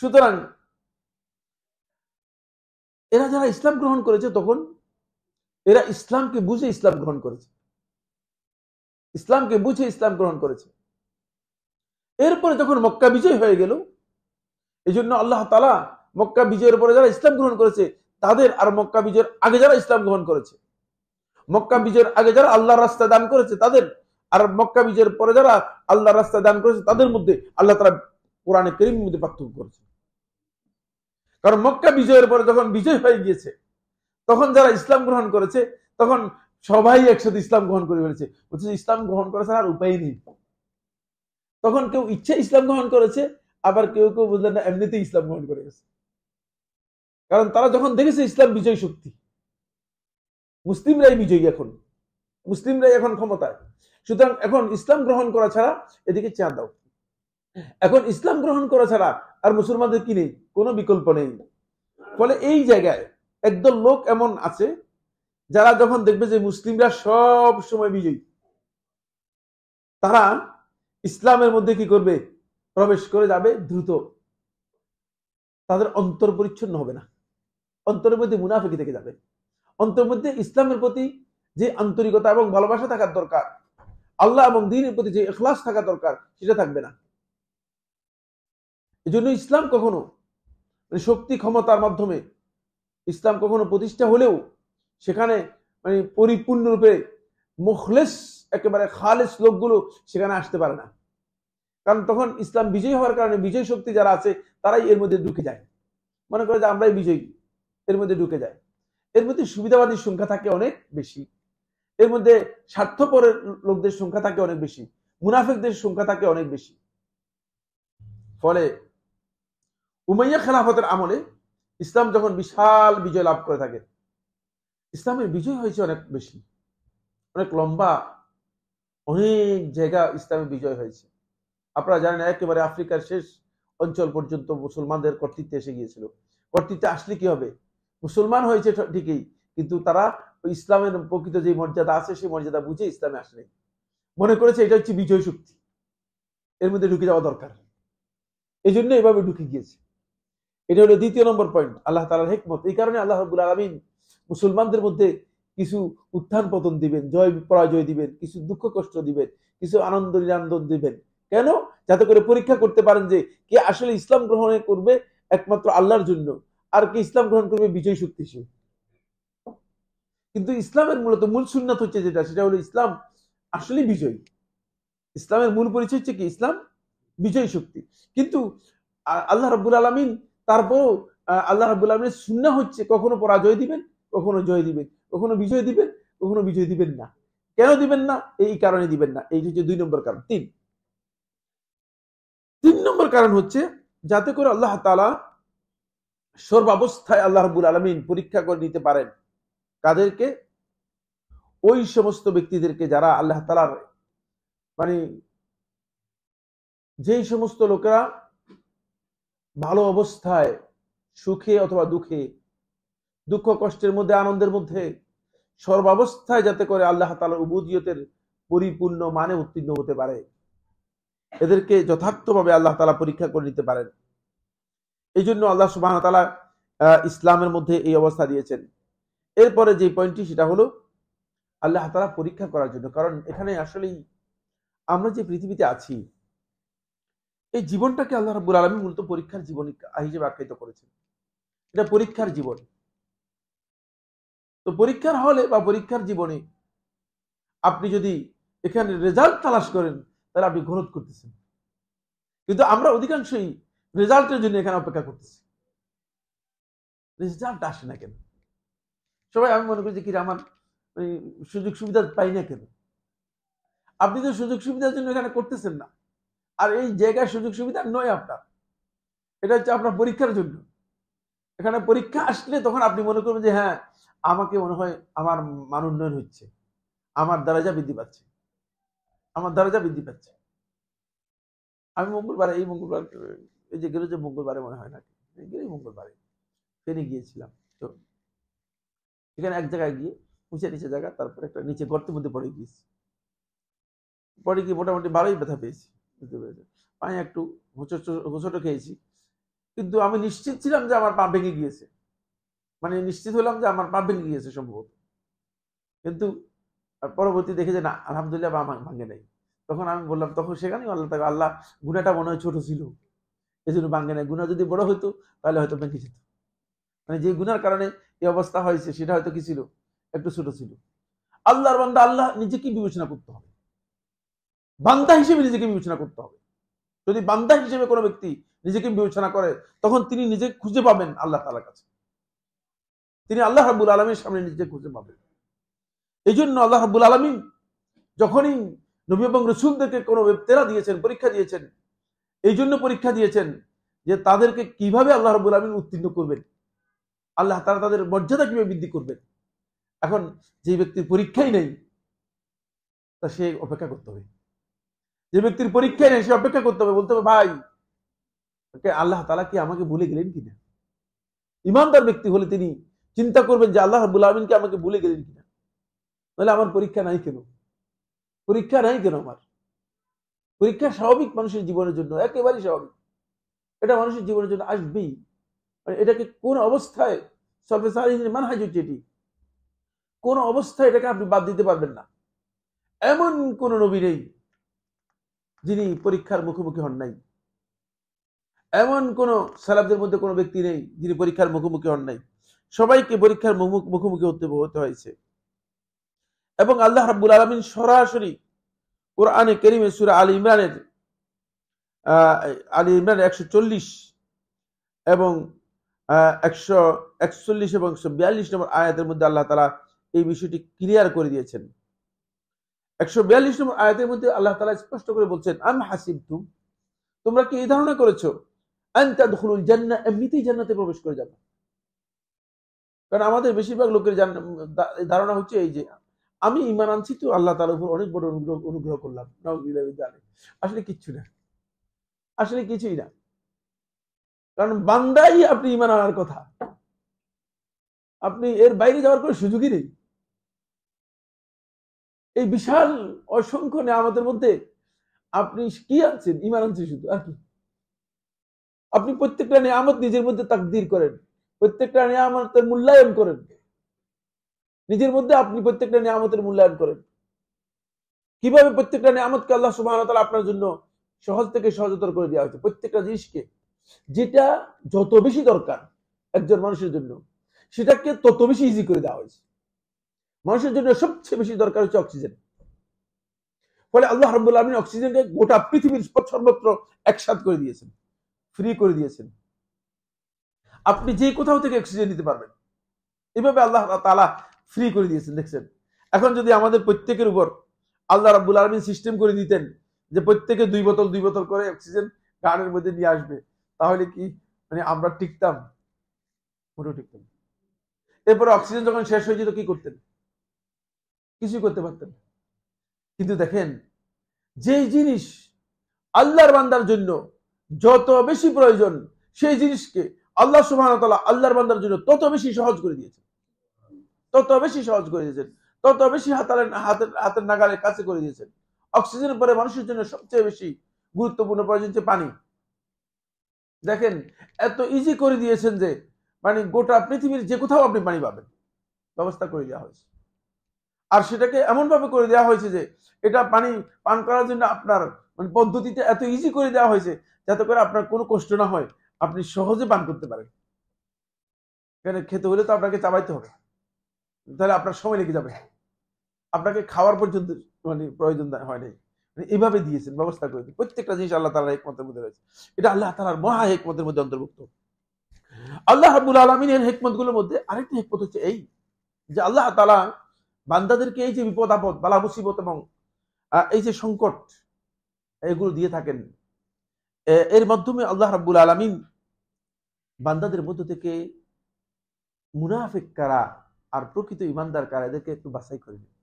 সুতরাং এরা যারা ইসলাম গ্রহণ করেছে, তখন এরা ইসলামকে বুঝে ইসলাম গ্রহণ করেছে, ইসলামকে বুঝে ইসলাম গ্রহণ করেছে। এরপরে যখন মক্কা বিজয় হয়ে গেল, এই জন্য আল্লাহ তাআলা মক্কা বিজয়ের পরে যারা ইসলাম গ্রহণ করেছে তাদের, আর মক্কা বিজয়ের আগে যারা ইসলাম গ্রহণ করেছে, মক্কা বিজয়ের আগে যারা আল্লাহর রাস্তায় দান করেছে তাদের, আর মক্কা বিজয়ের পরে যারা আল্লাহর রাস্তায় দান করেছে তাদের মধ্যে আল্লাহ তাআলা কোরআনে কারীমের মধ্যে পার্থক্য করেছে। কারণ মক্কা বিজয়ের পরে যখন বিজয় হয়ে গিয়েছে, তখন যারা ইসলাম গ্রহণ করেছে তখন সবাই একসাথে ইসলাম গ্রহণ করে ফেলেছে, বলছে ইসলাম গ্রহণ করা ছাড়া আর উপায় নেই। তখন কেউ ইচ্ছে ইসলাম গ্রহণ করেছে, আবার কেউ কেউ বুঝলেন না, এমনিতেই ইসলাম গ্রহণ করে গেছে। কারণ তারা যখন দেখেছে ইসলাম বিজয় শক্তি, মুসলিমরাই বিজয়ী, মুসলিমরাই এখন ক্ষমতায়, সুতরাং এখন ইসলাম গ্রহণ করা ছাড়া, এদিকে চেয়ার দাও, এখন ইসলাম গ্রহণ করা ছাড়া আর মুসলমানদের কি নেই, কোনো বিকল্প নেই। ফলে এই জায়গায় একদল লোক এমন আছে যারা যখন দেখবে যে মুসলিমরা সব সময় বিজয়ী, তারা ইসলামের মধ্যে কি করবে, প্রবেশ করে যাবে দ্রুত। তাদের অন্তর পরিচ্ছন্ন হবে না, অন্তরের মধ্যে মুনাফিকি থেকে যাবে, অন্তরের মধ্যে ইসলামের প্রতি যে আন্তরিকতা এবং ভালোবাসা থাকার দরকার, আল্লাহ এবং দ্বীনের প্রতি যে ইখলাস থাকা দরকার, সেটা থাকবে না। এই জন্য ইসলাম কখনো শক্তি ক্ষমতার মাধ্যমে ইসলাম কখনো প্রতিষ্ঠা হলেও সেখানে পরিপূর্ণরূপে মুখলেস একেবারে খালেস লোকগুলো সেখানে আসতে পারে না। কারণ তখন ইসলাম বিজয়ী হওয়ার কারণে বিজয় শক্তি যারা আছে তারাই এর মধ্যে ঢুকে যায়, মনে করে যে আমরাই বিজয়ী, এর মধ্যে ঢুকে যায়। এর মধ্যে সুবিধাবাদীর সংখ্যা থাকে অনেক বেশি, এর মধ্যে স্বার্থপরের লোকদের সংখ্যা থাকে অনেক বেশি, মুনাফিকদের সংখ্যা থাকে অনেক বেশি। ফলে উমাইয়া খেলাফতের আমলে ইসলাম যখন বিশাল বিজয় লাভ করে থাকে, ইসলামের বিজয় হয়েছে অনেক বেশি, অনেক লম্বা, অনেক জায়গা ইসলামের বিজয় হয়েছে। আপনারা জানেন একেবারে আফ্রিকার শেষ অঞ্চল পর্যন্ত মুসলমানদের কর্তৃত্বে এসে গিয়েছিল। কর্তৃত্বে আসলে কি হবে, মুসলমান হয়েছে ঠিকই, কিন্তু তারা ইসলামের প্রকৃত যে মর্যাদা আছে সেই মর্যাদা বুঝে ইসলামে আসলে মনে করেছে এটা হচ্ছে বিজয় শক্তি, এর মধ্যে ঢুকে যাওয়া দরকার, এই জন্য এভাবে ঢুকে গিয়েছে। এটা হলো দ্বিতীয় নম্বর পয়েন্ট, আল্লাহ তাআলার হিকমত। এই কারণে আল্লাহ রাব্বুল আলামিন মুসলমানদের মধ্যে কিছু উত্থান পতন দিবেন, জয় পরাজয় দিবেন, কিছু দুঃখ কষ্ট দিবেন, কিছু আনন্দ নিরন্দন দিবেন। কেন? যাতে করে পরীক্ষা করতে পারেন যে কে আসলে ইসলাম গ্রহণ করবে একমাত্র আল্লাহর জন্য, আর কে ইসলাম গ্রহণ করবে বিজয় শক্তি হিসেবে। কিন্তু ইসলামের মূলত মূল সুন্নাত হচ্ছে যেটা, সেটা হলো ইসলাম আসলে বিজয়ী। ইসলামের মূল পরিচয় হচ্ছে কি? ইসলাম বিজয়ী শক্তি। কিন্তু আল্লাহ রাব্বুল আলামিন তারপরও আল্লাহ রাব্বুল আলামিনের সুন্নাহ হচ্ছে কখনো পরাজয় দিবেন, কখনো জয় দিবেন, কখনো বিজয় দিবেন, কখনো বিজয় দিবেন না। কেন দিবেন না? এই কারণে দিবেন না। এই হচ্ছে 2 নম্বর কারণ। 3 নম্বর কারণ হচ্ছে যাতে করে আল্লাহ তাআলা সর্বাবস্থায় আল্লাহ রাব্বুল আলামিন পরীক্ষা করে নিতে পারেন কাদেরকে? ওই সমস্ত ব্যক্তিদেরকে যারা আল্লাহ তাআলার যেই সমস্ত লোকেরা ভালো অবস্থায়, সুখে অথবা দুঃখে, দুঃখ কষ্টের মধ্যে আনন্দের মধ্যে, সর্বাবস্থায় যাতে করে আল্লাহ তাআলার উবুদিয়তের পরিপূর্ণ মানে উত্তীর্ণ হতে পারে, এদেরকে যথার্থভাবে আল্লাহ তাআলা পরীক্ষা করে নিতে পারেন। এই জন্য আল্লাহ সুবহানাহু ওয়া তাআলা ইসলামের মধ্যে এই অবস্থা দিয়েছেন। এরপরে যে পয়েন্টটি সেটা হলো আল্লাহ তাআলা পরীক্ষা করার জন্য। কারণ এখানে আসলেই আমরা যে পৃথিবীতে আছি, এই জীবনটাকে আল্লাহ রাব্বুল আলামিন মূলত পরীক্ষার জীবন হিসেবে আখ্যায়িত করেছেন। এটা পরীক্ষার জীবন। তো পরীক্ষার হলে বা পরীক্ষার জীবনে আপনি যদি এখানে রেজাল্ট তালাশ করেন তাহলে আপনি গলত করতেছেন। কিন্তু আমরা অধিকাংশই রেজাল্টের জন্য এখানে অপেক্ষা করতেছি, রেজাল্ট আসে না কেন? সবাই আমি মনে করি যে কি আমার সুযোগ সুবিধা পাই না কেন? আপনি তো সুযোগ সুবিধার জন্য এখানে করতেছেন না, আর এই জায়গায় সুযোগ সুবিধা নয় আপনার, এটা হচ্ছে আপনার পরীক্ষার জন্য। এখানে পরীক্ষা আসলে তখন আপনি মনে করবেন যে হ্যাঁ, আমাকে মনে হয় আমার মান উন্নয়ন হচ্ছে, আমার দরজা বৃদ্ধি পাচ্ছে, আমার দরজা বৃদ্ধি পাচ্ছে। আমি মঙ্গলবার, এই যে গেল যে মঙ্গলবারে মনে হয় নাকি, মঙ্গলবারে ফেনে গিয়েছিলাম। তো এখানে এক জায়গায় গিয়ে নিচে জায়গা, তারপরে একটা নিচে গর্তের মধ্যে পড়ে গিয়েছি। পরে গিয়ে মোটামুটি ভালোই ব্যথা পেয়েছি, বুঝতে পেরেছি। পায়ে একটু হোঁচট খেয়েছি, কিন্তু আমি নিশ্চিত ছিলাম যে আমার পা ভেঙে গিয়েছে, নিশ্চিত হলাম যে আমার পা ভেঙে গিয়েছে সম্ভবত। কিন্তু পরবর্তী দেখে যে না, আলহামদুলিল্লাহ পা ভাঙে নাই। তখন আমি বললাম, তখন সেখানেই আল্লাহ গুনাহটা মনে হয় ছোট ছিল, এই জন্য ভাঙে নাই। গুনাহ যদি বড় হইতো তাহলে হয়তো ভেঙে যেত। যে গুনার কারণে এই অবস্থা হয়েছে সেটা হয়তো কি ছিল, একটু ছোট ছিল। আল্লাহর বান্দা, আল্লাহ নিজেকে বিবেচনা করতে হবে, বান্দা হিসেবে নিজেকে বিবেচনা করতে হবে। যদি বান্দা হিসেবে কোনো ব্যক্তি নিজেকে বিবেচনা করে, তখন তিনি নিজে খুঁজে পাবেন আল্লাহ তাআলার কাছে, তিনি আল্লাহ রাব্বুল আলামিনের সামনে নিজে খুঁজে পাবেন। এই জন্য আল্লাহ রাব্বুল আলামিন যখনই নবী এবং রাসূলদেরকে কোনো ইবতিলা দিয়েছেন, পরীক্ষা দিয়েছেন, এই জন্য পরীক্ষা দিয়েছেন যে তাদেরকে কিভাবে আল্লাহ রাব্বুল আলামিন উত্তীর্ণ করবেন, আল্লাহ তাআলা তাদের মর্যাদা কিভাবে বৃদ্ধি করবেন। এখন যে ব্যক্তির পরীক্ষাই নেই, তা সে অপেক্ষা করতে হবে। যে ব্যক্তির পরীক্ষাই নেই সে অপেক্ষা করতে হবে, বলতে হবে ভাই আল্লাহ তাআলা কি আমাকে ভুলে গেলেন কিনা। ইমানদার ব্যক্তি হলে তিনি চিন্তা করবেন যে আল্লাহ রাব্বুল আলামিন কি আমাকে ভুলে গেলেন কিনা, তাহলে আমার পরীক্ষা নাই কেন, পরীক্ষা নাই কেন আমার। পরীক্ষা স্বাভাবিক মানুষের জীবনের জন্য, একেবারেই স্বাভাবিক। এটা মানুষের জীবনের জন্য আসবেই। এটাকে কোন অবস্থায় সলভে সালিহিনের মানহাজ হচ্ছে এটি। কোন অবস্থায় এটাকে আপনি বাদ দিতে পারবেন না। এমন কোন নবী নেই যিনি পরীক্ষার মুখোমুখি হন নাই। এমন কোন সালাফদের মধ্যে কোনো ব্যক্তি নেই যিনি পরীক্ষার মুখোমুখি হন নাই। সবাইকে পরীক্ষার মুখোমুখি হতে হয়েছে। এবং আল্লাহ রাব্বুল আলামিন সরাসরি কোরআনে কারীমে সূরা আলী ইমরানের 140 এবং 141 এবং 142 নম্বর আয়াতের মধ্যে আল্লাহ তাআলা এই বিষয়টি ক্লিয়ার করে দিয়েছেন। 142 নম্বর আয়াতের মধ্যে আল্লাহ তাআলা স্পষ্ট করে বলছেন, আম হাসিবতুম, তোমরা কি এই ধারণা করেছো, আন তাদখুলুল জান্নাহ, এমনিতেই জান্নাতে প্রবেশ করে যাবে। কারণ আমাদের বেশিরভাগ লোকের ধারণা হচ্ছে এই যে আমি ঈমান আনছি তো আল্লাহ তাআলার উপর অনেক বড় অনুগ্রহ করলাম। নাউযুবিল্লাহ। আসলে কিচ্ছু না, আসলে কিছুই না। কারণ বান্দাই আপনি ঈমান আনার কথা, আপনি এর বাইরে যাওয়ার কোনো সুযোগই নেই। এই বিশাল অসংখ্য নিয়ামতের মধ্যে আপনি কি আনছেন? ঈমান আনছেন শুধু, আর কি? আপনি প্রত্যেকটা নিয়ামত নিজের মধ্যে তাকদীর করেন, প্রত্যেকটা নিয়ামতের মূল্যায়ন করেন, নিজের মধ্যে আপনি প্রত্যেকটা নিয়ামতের মূল্যায়ন করেন। কিভাবে প্রত্যেকটা নিয়ামতকে আল্লাহ সুবহানাহু ওয়া তাআলা আপনার জন্য সহজ থেকে সহজতর করে দেওয়া হয়েছে। প্রত্যেকটা জিনিসকে, যেটা যত বেশি দরকার একজন মানুষের জন্য, সেটাকে তত বেশি ইজি করে দেওয়া হয়েছে। মানুষের জন্য সবচেয়ে বেশি দরকার হচ্ছে অক্সিজেন। ফলে আল্লাহ রাব্বুল আলামিন অক্সিজেনকে গোটা পৃথিবীর সর্বত্র একসাথ করে দিয়েছেন, ফ্রি করে দিয়েছেন। আপনি যে কোথাও থেকে অক্সিজেন নিতে পারবেন, এভাবে আল্লাহ তাআলা ফ্রি করে দিয়েছেন। দেখছেন, এখন যদি আমাদের প্রত্যেকের উপর আল্লাহ রাব্বুল আলামিন সিস্টেম করে দিতেন যে প্রত্যেকে 2 বোতল করে অক্সিজেন গানের মধ্যে নিয়ে আসবে, তাহলে কি মানে আমরা টিকতাম? পুরো টিকতাম। এরপরে অক্সিজেন যখন শেষ হয়ে যেত কি করতেন? কিছু করতে পারতেন। কিন্তু দেখেন, যেই জিনিস আল্লাহর বান্দার জন্য যত বেশি প্রয়োজন, সেই জিনিসকে আল্লাহ সুবহানাহু ওয়া তাআলা আল্লাহর বান্দার জন্য তত বেশি সহজ করে দিয়েছেন, তত বেশি সহজ করে দিয়েছেন, তত বেশি হাতের নাগালের কাছে করে দিয়েছেন। অক্সিজেনের পরে মানুষের জন্য সবচেয়ে বেশি গুরুত্বপূর্ণ প্রয়োজন হচ্ছে পানি। দেখেন, এত ইজি করে দিয়েছেন যে মানে গোটা পৃথিবীর যে কোথাও আপনি পানি পাবেন, ব্যবস্থা করে দেওয়া হয়েছে। আর সেটাকে এমন ভাবে করে দেওয়া হয়েছে যে এটা পানি পান করার জন্য আপনার মানে পদ্ধতিতে এত ইজি করে দেওয়া হয়েছে যাতে করে আপনার কোনো কষ্ট না হয়, আপনি সহজে পান করতে পারেন। এখানে খেতে হলে তো আপনাকে চাবাইতে হবে, তাহলে আপনার সময় লেগে যাবে, আপনাকে খাওয়ার পর্যন্ত মানে প্রয়োজন হয় নাই। মানে এইভাবে দিয়েছেন, ব্যবস্থা করে দিয়েছেন। প্রত্যেকটা জিনিস আল্লাহ তাআলার হিকমতের মধ্যে রয়েছে। এটা আল্লাহ তাআলার মহা হিকমতের মধ্যে অন্তর্ভুক্ত। আল্লাহ রাব্বুল আলামিনের হিকমতগুলোর মধ্যে আরেকটি হিকমত হচ্ছে এই যে আল্লাহ তাআলা বান্দাদেরকে এই যে বিপদ আপদ, বালা মুসিবত এবং এই যে সংকট এগুলো দিয়ে থাকেন, এর মাধ্যমে আল্লাহ রাব্বুল আলামিন বান্দাদের মধ্য থেকে মুনাফিক কারা আর প্রকৃত ঈমানদার কারা এদেরকে একটু বাছাই করে নেন,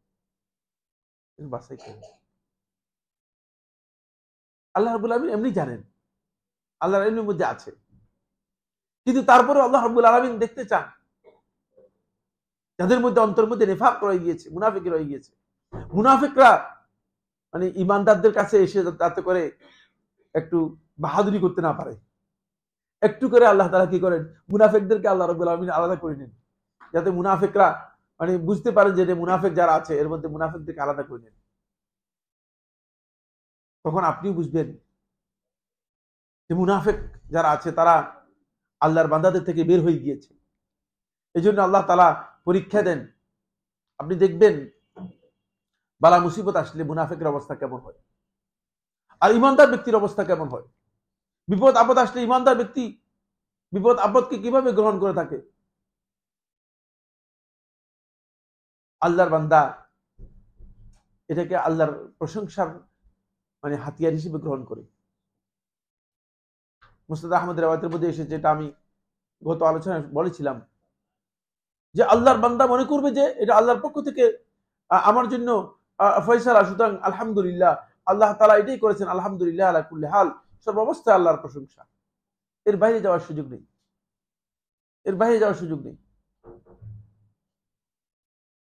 বাছাই করে নেন। আল্লাহ রাব্বুল আলামিন এমনি জানেন, আল্লাহর ইলমের মধ্যে আছে, কিন্তু তারপরে আল্লাহ রাব্বুল আলামিন দেখতে চান যাদের মধ্যে অন্তর মধ্যে নিফাক রয়ে গিয়েছে, মুনাফিক রয়ে গিয়েছে। মুনাফিকরা মানে ঈমানদারদের কাছে এসে যাতে করে একটু বাহাদুরি করতে না পারে, একটু করে আল্লাহ তাআলা কি করেন, মুনাফিকদেরকে আল্লাহ রাব্বুল আলামিন আলাদা করে নেন, যাতে মুনাফিকরা মানে বুঝতে পারেন যে মুনাফিক যারা আছে এর মধ্যে মুনাফিকদেরকে আলাদা করে নেন। তখন আপনিও বুঝবেন যে মুনাফিক যারা আছে তারা আল্লাহর বান্দাদের থেকে বের হয়ে গিয়েছে। এই জন্য আল্লাহ তাআলা পরীক্ষা দেন। আপনি দেখবেন বালা মুসিবত আসলে মুনাফিকের অবস্থা কেমন হয় আর ঈমানদার ব্যক্তির অবস্থা কেমন হয়। বিপদ আপদ আসলে ঈমানদার ব্যক্তি বিপদ আপদকে কিভাবে গ্রহণ করে থাকে। আল্লাহর বান্দা এটাকে আল্লাহর প্রশংসার মানে হাতিয়ার হিসেবে গ্রহণ করে। মুসনাদ আহমদের riwayতের মধ্যে এসেছে, যেটা আমি গত আলোচনায় বলেছিলাম, যে আল্লাহর বান্দা মনে করবে যে এটা আল্লাহর পক্ষ থেকে আমার জন্য ফয়সালা, সুতরাং আলহামদুলিল্লাহ, আল্লাহ তাআলা এটাই করেছেন, আলহামদুলিল্লাহ আলা কুল্লি হাল, সর্বাবস্থায় আল্লাহর প্রশংসা। এর বাইরে যাওয়ার সুযোগ নেই, এর বাইরে যাওয়ার সুযোগ নেই।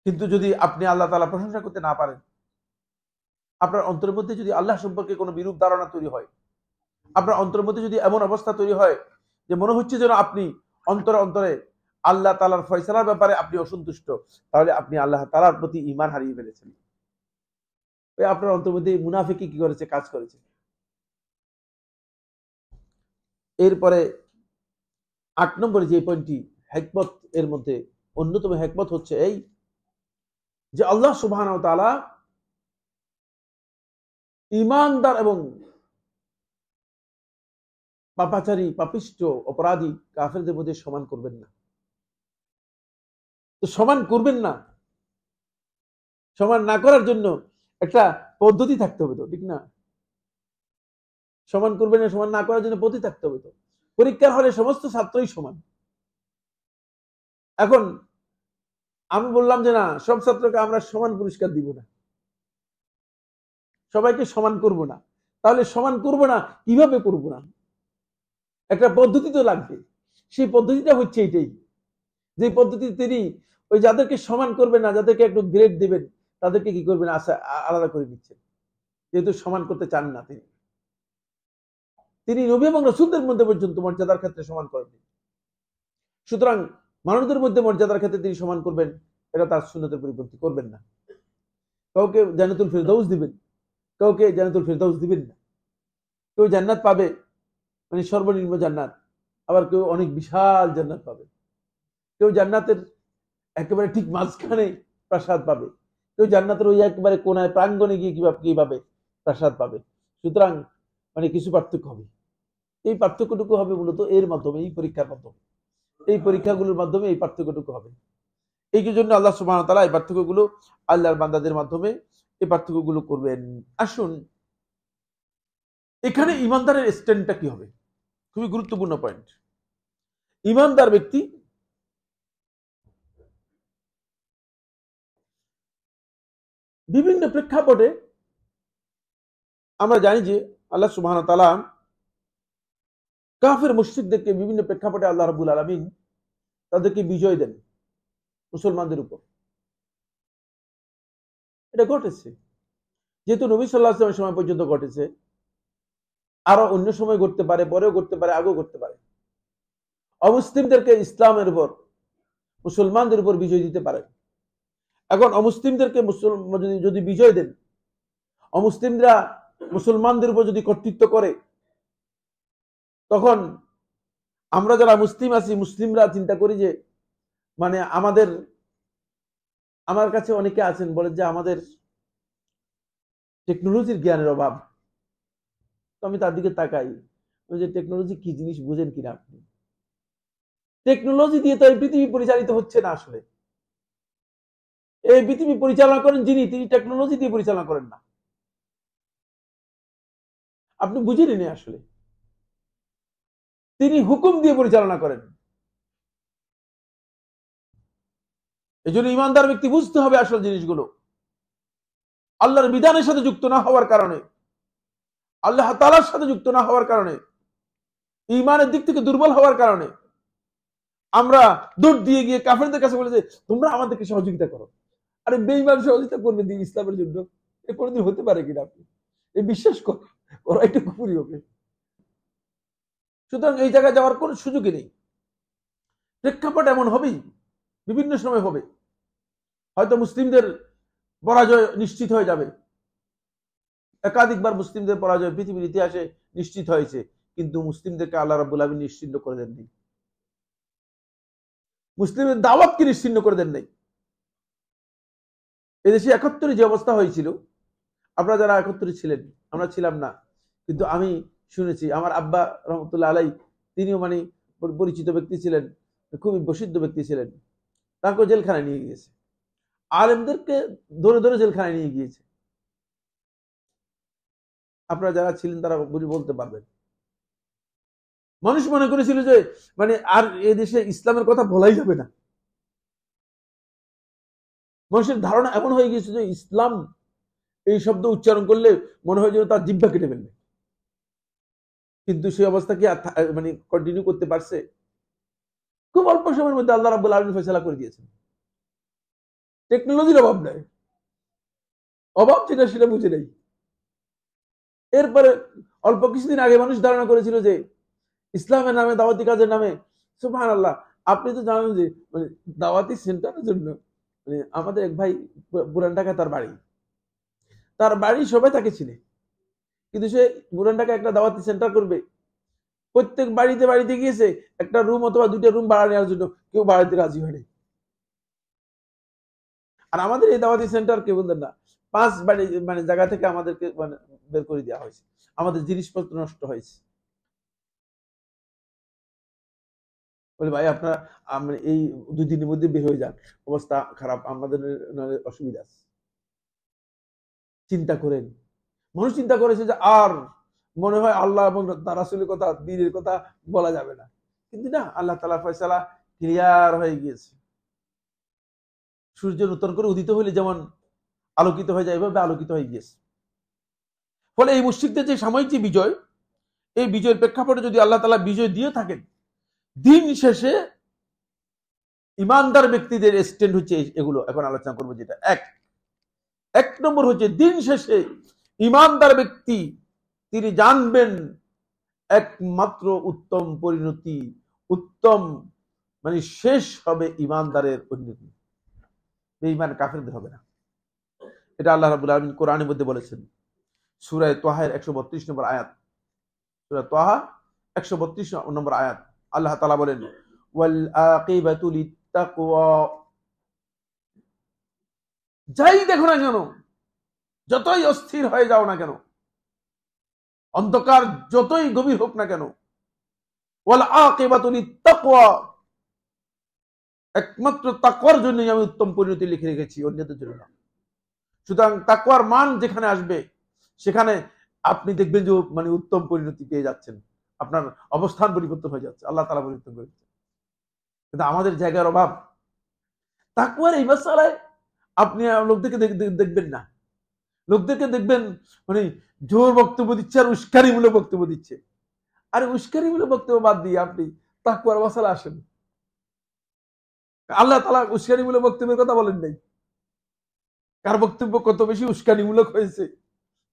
কিন্তু যদি আপনি আল্লাহ তাআলা প্রশংসা করতে না পারেন, আপনার অন্তরের মধ্যে যদি আল্লাহ সম্পর্কে কোনো বিরূপ ধারণা তৈরি হয়, আপনার অন্তরের মধ্যে যদি এমন অবস্থা তৈরি হয় যে মনে হচ্ছে যেন আপনি অন্তরে অন্তরে আল্লাহ তাআলার ফয়সালার ব্যাপারে আপনি অসন্তুষ্ট, তাহলে আপনি আল্লাহ তাআলার প্রতি ঈমান হারিয়ে ফেলেছেন। আপনার অন্তর মধ্যে মুনাফিকি কি করেছে, কাজ করেছে। এরপরে 8 নম্বরে যে পয়েন্টটি হিকমত, এর মধ্যে অন্যতম হিকমত হচ্ছে এই যে আল্লাহ সুবহানাহু ওয়া তাআলা ঈমানদার এবং পাপাচারী, পাপিষ্ঠ, অপরাধী কাফেরদের মধ্যে সমান করবেন না। তো সমান করবেন না, সমান না করার জন্য একটা পদ্ধতি থাকতে হবে তো, ঠিক না? সমান করবেন না, সমান না করার জন্য পদ্ধতি থাকতে হবে তো। পরীক্ষার হলে সমস্ত ছাত্রই সমান। এখন আমি বললাম যে না, সব ছাত্রকে আমরা সমান পুরস্কার দিব না, সবাইকে সমান করব না। তাহলে সমান করব না কিভাবে করব না? একটা পদ্ধতি তো লাগবে। সেই পদ্ধতিটা হচ্ছে এটাই, যে পদ্ধতি তিনি ওই যাদেরকে সমান করবেন না, যাদেরকে একটু গ্রেড দিবেন, তাদেরকে কি করবেন, আলাদা করে দিচ্ছেন, যেহেতু সমান করতে চান না। তিনি নবী এবং রাসূলদের মধ্যে পর্যন্ত মর্যাদার ক্ষেত্রে সমান করেননি। সুতরাং মানুষদের মধ্যে মর্যাদার ক্ষেত্রে তিনি সমান করবেন, এটা তার সুন্নতের পরিপন্থী করবেন না। কাউকে জান্নাতুল ফিরদাউস দিবেন, কাউকে জান্নাতুল ফিরদাউস দিবেন না। কেউ জান্নাত পাবে মানে সর্বনিম্ন জান্নাত, আবার কেউ অনেক বিশাল জান্নাত পাবে। কেউ জান্নাতের একেবারে ঠিক মাঝখানে প্রাসাদ পাবে, কেউ জান্নাতের ওই একেবারে কোনায় প্রাঙ্গণে গিয়ে কিভাবে প্রাসাদ পাবে। সুতরাং মানে কিছু পার্থক্য হবে। এই পার্থক্যটুকু হবে মূলত এর মাধ্যমে, এই পরীক্ষার মাধ্যমে, এই পরীক্ষাগুলোর মাধ্যমে এই পার্থক্যটুকু হবে। এই জন্য আল্লাহ সুবহানাহু ওয়া তাআলা এই পার্থক্যগুলো আল্লাহর বান্দাদের মাধ্যমে এই পার্থক্যগুলো করবেন। আসুন, এখানে ঈমানদারের স্ট্যান্ডটা কি হবে, খুবই গুরুত্বপূর্ণ পয়েন্ট। ঈমানদার ব্যক্তি বিভিন্ন প্রেক্ষাপটে, আমরা জানি যে আল্লাহ সুবহানাহু ওয়া তাআলা কাফের মুশরিকদেরকে বিভিন্ন প্রেক্ষাপটে আল্লাহ রাব্বুল আলামিন তাদেরকে বিজয় দেন মুসলমানদের উপর। এটা ঘটেছে, যেহেতু নবী সাল্লাল্লাহু আলাইহি ওয়াসাল্লামের সময় পর্যন্ত ঘটেছে, আরো অন্য সময় ঘটতে পারে, পরেও ঘটতে পারে, আগেও ঘটতে পারে। অমুসলিমদেরকে ইসলামের উপর, মুসলমানদের উপর বিজয় দিতে পারে। এখন অমুসলিমদেরকে যদি বিজয় দেন, অমুসলিমরা মুসলমানদের উপর যদি কর্তৃত্ব করে, তখন আমরা যারা মুসলিম আছি, মুসলিমরা চিন্তা করি যে মানে আমার কাছে অনেকে আছেন বলেন যে আমাদের টেকনোলজির জ্ঞানের অভাব। তো আমি তার দিকে তাকাই, ওই যে টেকনোলজি কি জিনিস বুঝেন কিনা আপনি? টেকনোলজি দিয়ে তো এই পৃথিবী পরিচালিত হচ্ছে না। আসলে এই পৃথিবী পরিচালনা করেন যিনি, তিনি টেকনোলজি দিয়ে পরিচালনা করেন না। আপনি বুঝেনি আসলে, তিনি হুকুম দিয়ে পরিচালনা করেন। এই জন্য ইমানদার ব্যক্তি বুঝতে হবে আসল জিনিসগুলো। আল্লাহর বিধানের সাথে যুক্ত না হওয়ার কারণে, আল্লাহ তাআলার সাথে যুক্ত না হওয়ার কারণে, ইমানের দিক থেকে দুর্বল হওয়ার কারণে আমরা দৌড় দিয়ে গিয়ে কাফেরদের কাছে বলে যে তোমরা আমাদেরকে সহযোগিতা করো। আরে বেঈমান সহযোগিতা করবে দিন ইসলামের জন্য? এ কোনোদিন হতে পারে কিনা? আপনি এই বিশ্বাস করো, ওরা একটু কুফরি হবে। সুতরাং এই জায়গায় যাওয়ার কোনো সুযোগই নেই। প্রেক্ষাপট এমন হবেই, বিভিন্ন সময় হবে। হয়তো মুসলিমদের পরাজয় নিশ্চিত হয়ে যাবে। একাধিকবার মুসলিমদের পরাজয় পৃথিবীর ইতিহাসে নিশ্চিত হয়েছে, কিন্তু মুসলিমদেরকে আল্লাহ রাব্বুল আলামিন নিশ্চিন্ন করে দেননি। মুসলিমের দাওয়াতকে নিশ্চিন্ন করে দেন নাই। এদেশে ৭১ যে অবস্থা হয়েছিল, আপনারা যারা ৭১ ছিলেন, আমরা ছিলাম না, কিন্তু আমি শুনেছি, আমার আব্বা রহমতুল্লাহ আলাই, তিনিও মানে পরিচিত ব্যক্তি ছিলেন, খুবই প্রসিদ্ধ ব্যক্তি ছিলেন। তাকে জেলখানায় নিয়ে গিয়েছে, আলেমদেরকে ধরে ধরে জেলখানায় নিয়ে গিয়েছে। আপনারা যারা ছিলেন তারা বলতে পারবেন। মানুষ মনে করেছিল যে মানে আর এদেশে ইসলামের কথা বলাই যাবে না। মানুষের ধারণা এমন হয়ে গিয়েছে যে ইসলাম এই শব্দ উচ্চারণ করলে মনে হয় যেন তার জিহ্বা কেটে ফেলবে। কিন্তু সেই অবস্থা কি মানে কন্টিনিউ করতে পারছে? খুব অল্প সময়ের মধ্যে আল্লাহ রাব্বুল আলামিন ফয়সালা করে দিয়েছেন। টেকনোলজির অভাব নাই, অভাব যেটা সেটা বুঝে নেই। এরপরে অল্প কিছুদিন আগে মানুষ ধারণা করেছিল যে ইসলামের নামে, দাওয়াতি কাজের নামে সুবহানাল্লাহ আপনি তো জানেন যে মানে দাওয়াতি সেন্টারের জন্য মানে আমাদের এক ভাই পুরান ঢাকায় তার বাড়ি সবাই তাকে চিনে, কিন্তু সে পুরান ঢাকায় একটা দাওয়াতি সেন্টার করবে, প্রত্যেক বাড়িতে বাড়িতে গিয়েছে একটা রুম অথবা দুইটা রুম ভাড়া নেওয়ার জন্য, কেউ বাড়িতে রাজি হয়নি। আর আমাদের এই দাওয়াতি সেন্টার কেউ বলতেন না, 5 বাড়ি মানে জায়গা থেকে আমাদেরকে মানে বের করে দেওয়া হয়েছে, আমাদের জিনিসপত্র নষ্ট হয়েছে। বলে ভাই আপনারা এই 2 দিনের মধ্যে বের হয়ে যান, অবস্থা খারাপ, আমাদের নাহলে অসুবিধা আছে। চিন্তা করেন, মানুষ চিন্তা করেছে যে আর মনে হয় আল্লাহ এবং তার রাসূলের কথা, দ্বীনের কথা বলা যাবে না, কিন্তু না, আল্লাহ তাআলার ফয়সালা ক্লিয়ার হয়ে গিয়েছে। সূর্য নতুন করে উদিত হলে যেমন আলোকিত হয়ে যায়, এভাবে আলোকিত হয়ে গিয়েছে। ফলে এই মুশরিকদের যে সাময়িক যে বিজয়, এই বিজয়ের প্রেক্ষাপটে যদি আল্লাহ তাআলা বিজয় দিয়ে থাকেন, দিন শেষে ইমানদার ব্যক্তিদের স্ট্যান্ড হচ্ছে এগুলো। এখন আলোচনা করবো যেটা এক নম্বর হচ্ছে, দিন শেষে ইমানদার ব্যক্তি তিনি জানবেন একমাত্র উত্তম পরিণতি, উত্তম মানে শেষ হবে ইমানদারের পরিণতি, বেঈমান কাফেরদের হবে না। এটা আল্লাহ রাব্বুল আলামিন কোরআনের মধ্যে বলেছেন, সূরা তাহার 132 নম্বর আয়াত। সূরা তাহা 132 নম্বর আয়াত, আল্লাহ তাআলা বলেন, ওয়াল আকিবাতু লিত্তাকওয়া। যাই দেখো না কেন, যতই অস্থির হয়ে যাও না কেন, অন্ধকার যতই গভীর হোক না কেন, ওয়াল আকিবাতু লিত্তাকওয়া, একমাত্র তাকওয়ার জন্যই আমি উত্তম পরিণতি লিখে রেখেছি, অন্যদের জন্য না। সুতরাং তাকওয়ার মান যেখানে আসবে সেখানে আপনি দেখবেন যে মানে উত্তম পরিণতি পেয়ে যাচ্ছেন, আপনার অবস্থান পরিবর্তন হয়ে যাচ্ছে, আল্লাহ তাআলা পরিবর্তন করে দিচ্ছেন। কিন্তু আমাদের জায়গার অভাব। তাকওয়ার এই মাসআলায় আপনি লোকদেরকে দেখবেন না, লোকদেরকে দেখবেন মানে জোর বক্তব্য দিচ্ছে আর উস্কানিমূলক বক্তব্য দিচ্ছে। আরে উস্কানিমূলক বক্তব্য বাদ দিয়ে আপনি তাকওয়ার মাসআলা আসেন। আল্লাহ তাআলা উস্কানিমূলক বক্তব্যের কথা বলেন নাই, কার বক্তব্য কত বেশি উস্কানিমূলক হয়েছে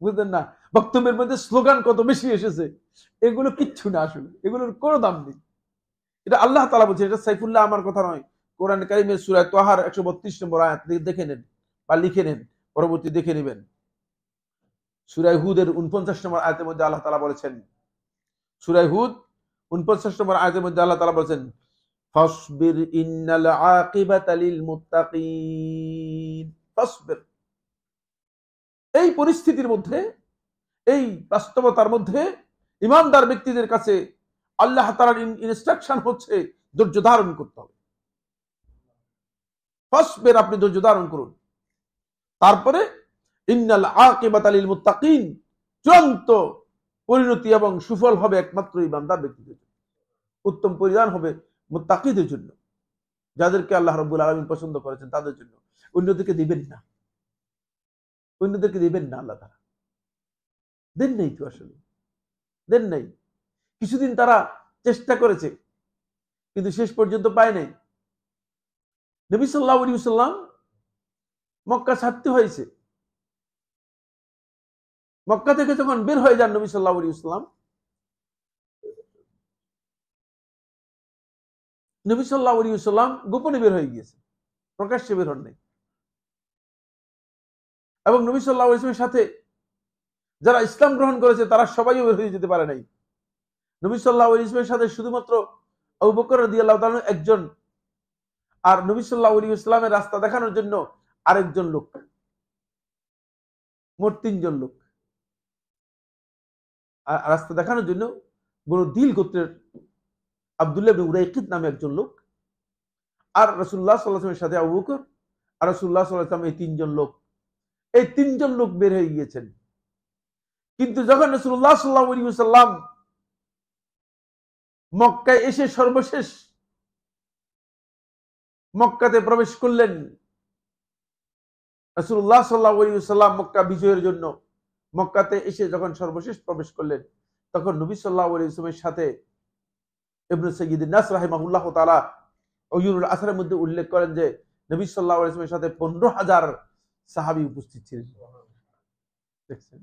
বুঝলেন না, বক্তব্যের মধ্যে স্লোগান কত বেশি এসেছে, এগুলো কিচ্ছু না, আসলে এগুলোর কোনো দাম নেই। এটা আল্লাহ তাআলা বলছে, এটা সাইফুল্লাহ আমার কথা নয়, কোরআন কারীমের সূরা তাহার 132 নম্বর আয়াত দেখে নেন বা লিখে নেন, পরবর্তী দেখে নেবেন। সূরা হুদের 49 নম্বর আয়াতের মধ্যে আল্লাহ তাআলা বলেছেন, সূরা হুদ 49 নম্বর আয়াতের মধ্যে আল্লাহ তাআলা বলেছেন, ফাসবির ইন্নাল আকিবাতা লিল মুত্তাকিন। ফাসবির, এই পরিস্থিতির মধ্যে, এই বাস্তবতার মধ্যে ইমানদার ব্যক্তিদের কাছে আল্লাহ তাআলার ইনস্ট্রাকশন হচ্ছে ধৈর্য ধারণ করতে হবে। ফাসবির, আপনি ধৈর্য ধারণ করুন। তারপরে ইন্নাল আকিবাতা লিল মুত্তাকিন, চূড়ান্ত পরিণতি এবং সুফল হবে একমাত্র ইমানদার ব্যক্তিদের জন্য, উত্তম পরিণাম হবে মুত্তাকিদের জন্য, যাদেরকে আল্লাহ রাব্বুল আলামিন পছন্দ করেছেন তাদের জন্য। অন্যদেরকে দিবেন না, অন্যদেরকে দিবেন না, আল্লাহ তাআলা দেন নাই তো, আসলে দেন নাই। কিছুদিন তারা চেষ্টা করেছে কিন্তু শেষ পর্যন্ত পায় নাই। নবী সাল্লাল্লাহু আলাইহি ওয়াসাল্লাম মক্কা ছাড়তে হয়েছে। মক্কা থেকে যখন বের হয়ে যান নবী সাল্লাল্লাহু আলাইহি ওয়াসাল্লাম, নবী সাল্লাল্লাহু আলাইহি ওয়াসাল্লাম গোপনে বের হয়ে গিয়েছে, প্রকাশ্যে বের হন নাই। এবং নবী সাল্লাল্লাহু আলাইহি ওয়াসাল্লামের সাথে যারা ইসলাম গ্রহণ করেছে তারা সবাই বের হয়ে যেতে পারে নাই। নবী সাল্লাল্লাহু আলাইহি ওয়াসাল্লামের সাথে শুধুমাত্র আবু বকর রাদিয়াল্লাহু তাআলা একজন, আর নবী সাল্লাল্লাহু আলাইহি ওয়াসাল্লামের রাস্তা দেখানোর জন্য আরেকজন লোক, মোট 3 জন লোক। আর রাস্তা দেখানোর জন্য বড় দিল গোত্রের আব্দুল্লাহ ইবনে উরাইকিত নামে একজন লোক, আর রাসূলুল্লাহ সাল্লাল্লাহু আলাইহি ওয়াসাল্লামের সাথে আবু বকর আর রাসূলুল্লাহ সাল্লাল্লাহু আলাইহি ওয়াসাল্লাম, এই 3 জন লোক, এই 3 জন লোক বের হয়ে গিয়েছেন। কিন্তু যখন রাসূলুল্লাহ সাল্লাল্লাহু আলাইহি ওয়াসাল্লাম মক্কায় এসে সর্বশেষ মক্কাতে প্রবেশ করলেন, রাসূলুল্লাহ সাল্লাল্লাহু আলাইহি ওয়াসাল্লাম মক্কা বিজয়ের জন্য মক্কাতে এসে যখন সর্বশেষ প্রবেশ করলেন, তখন নবী সাল্লাল্লাহু আলাইহি ওয়াসাল্লামের সাথে ইবনে সাইয়্যিদুন নাস রাহিমাহুল্লাহ তাআলা উয়ুনুল আসরের মধ্যে উল্লেখ করেন যে নবী সাল্লাল্লাহু আলাইহি ওয়াসাল্লামের সাথে 15,000 সাহাবী উপস্থিত ছিলেন। দেখছেন,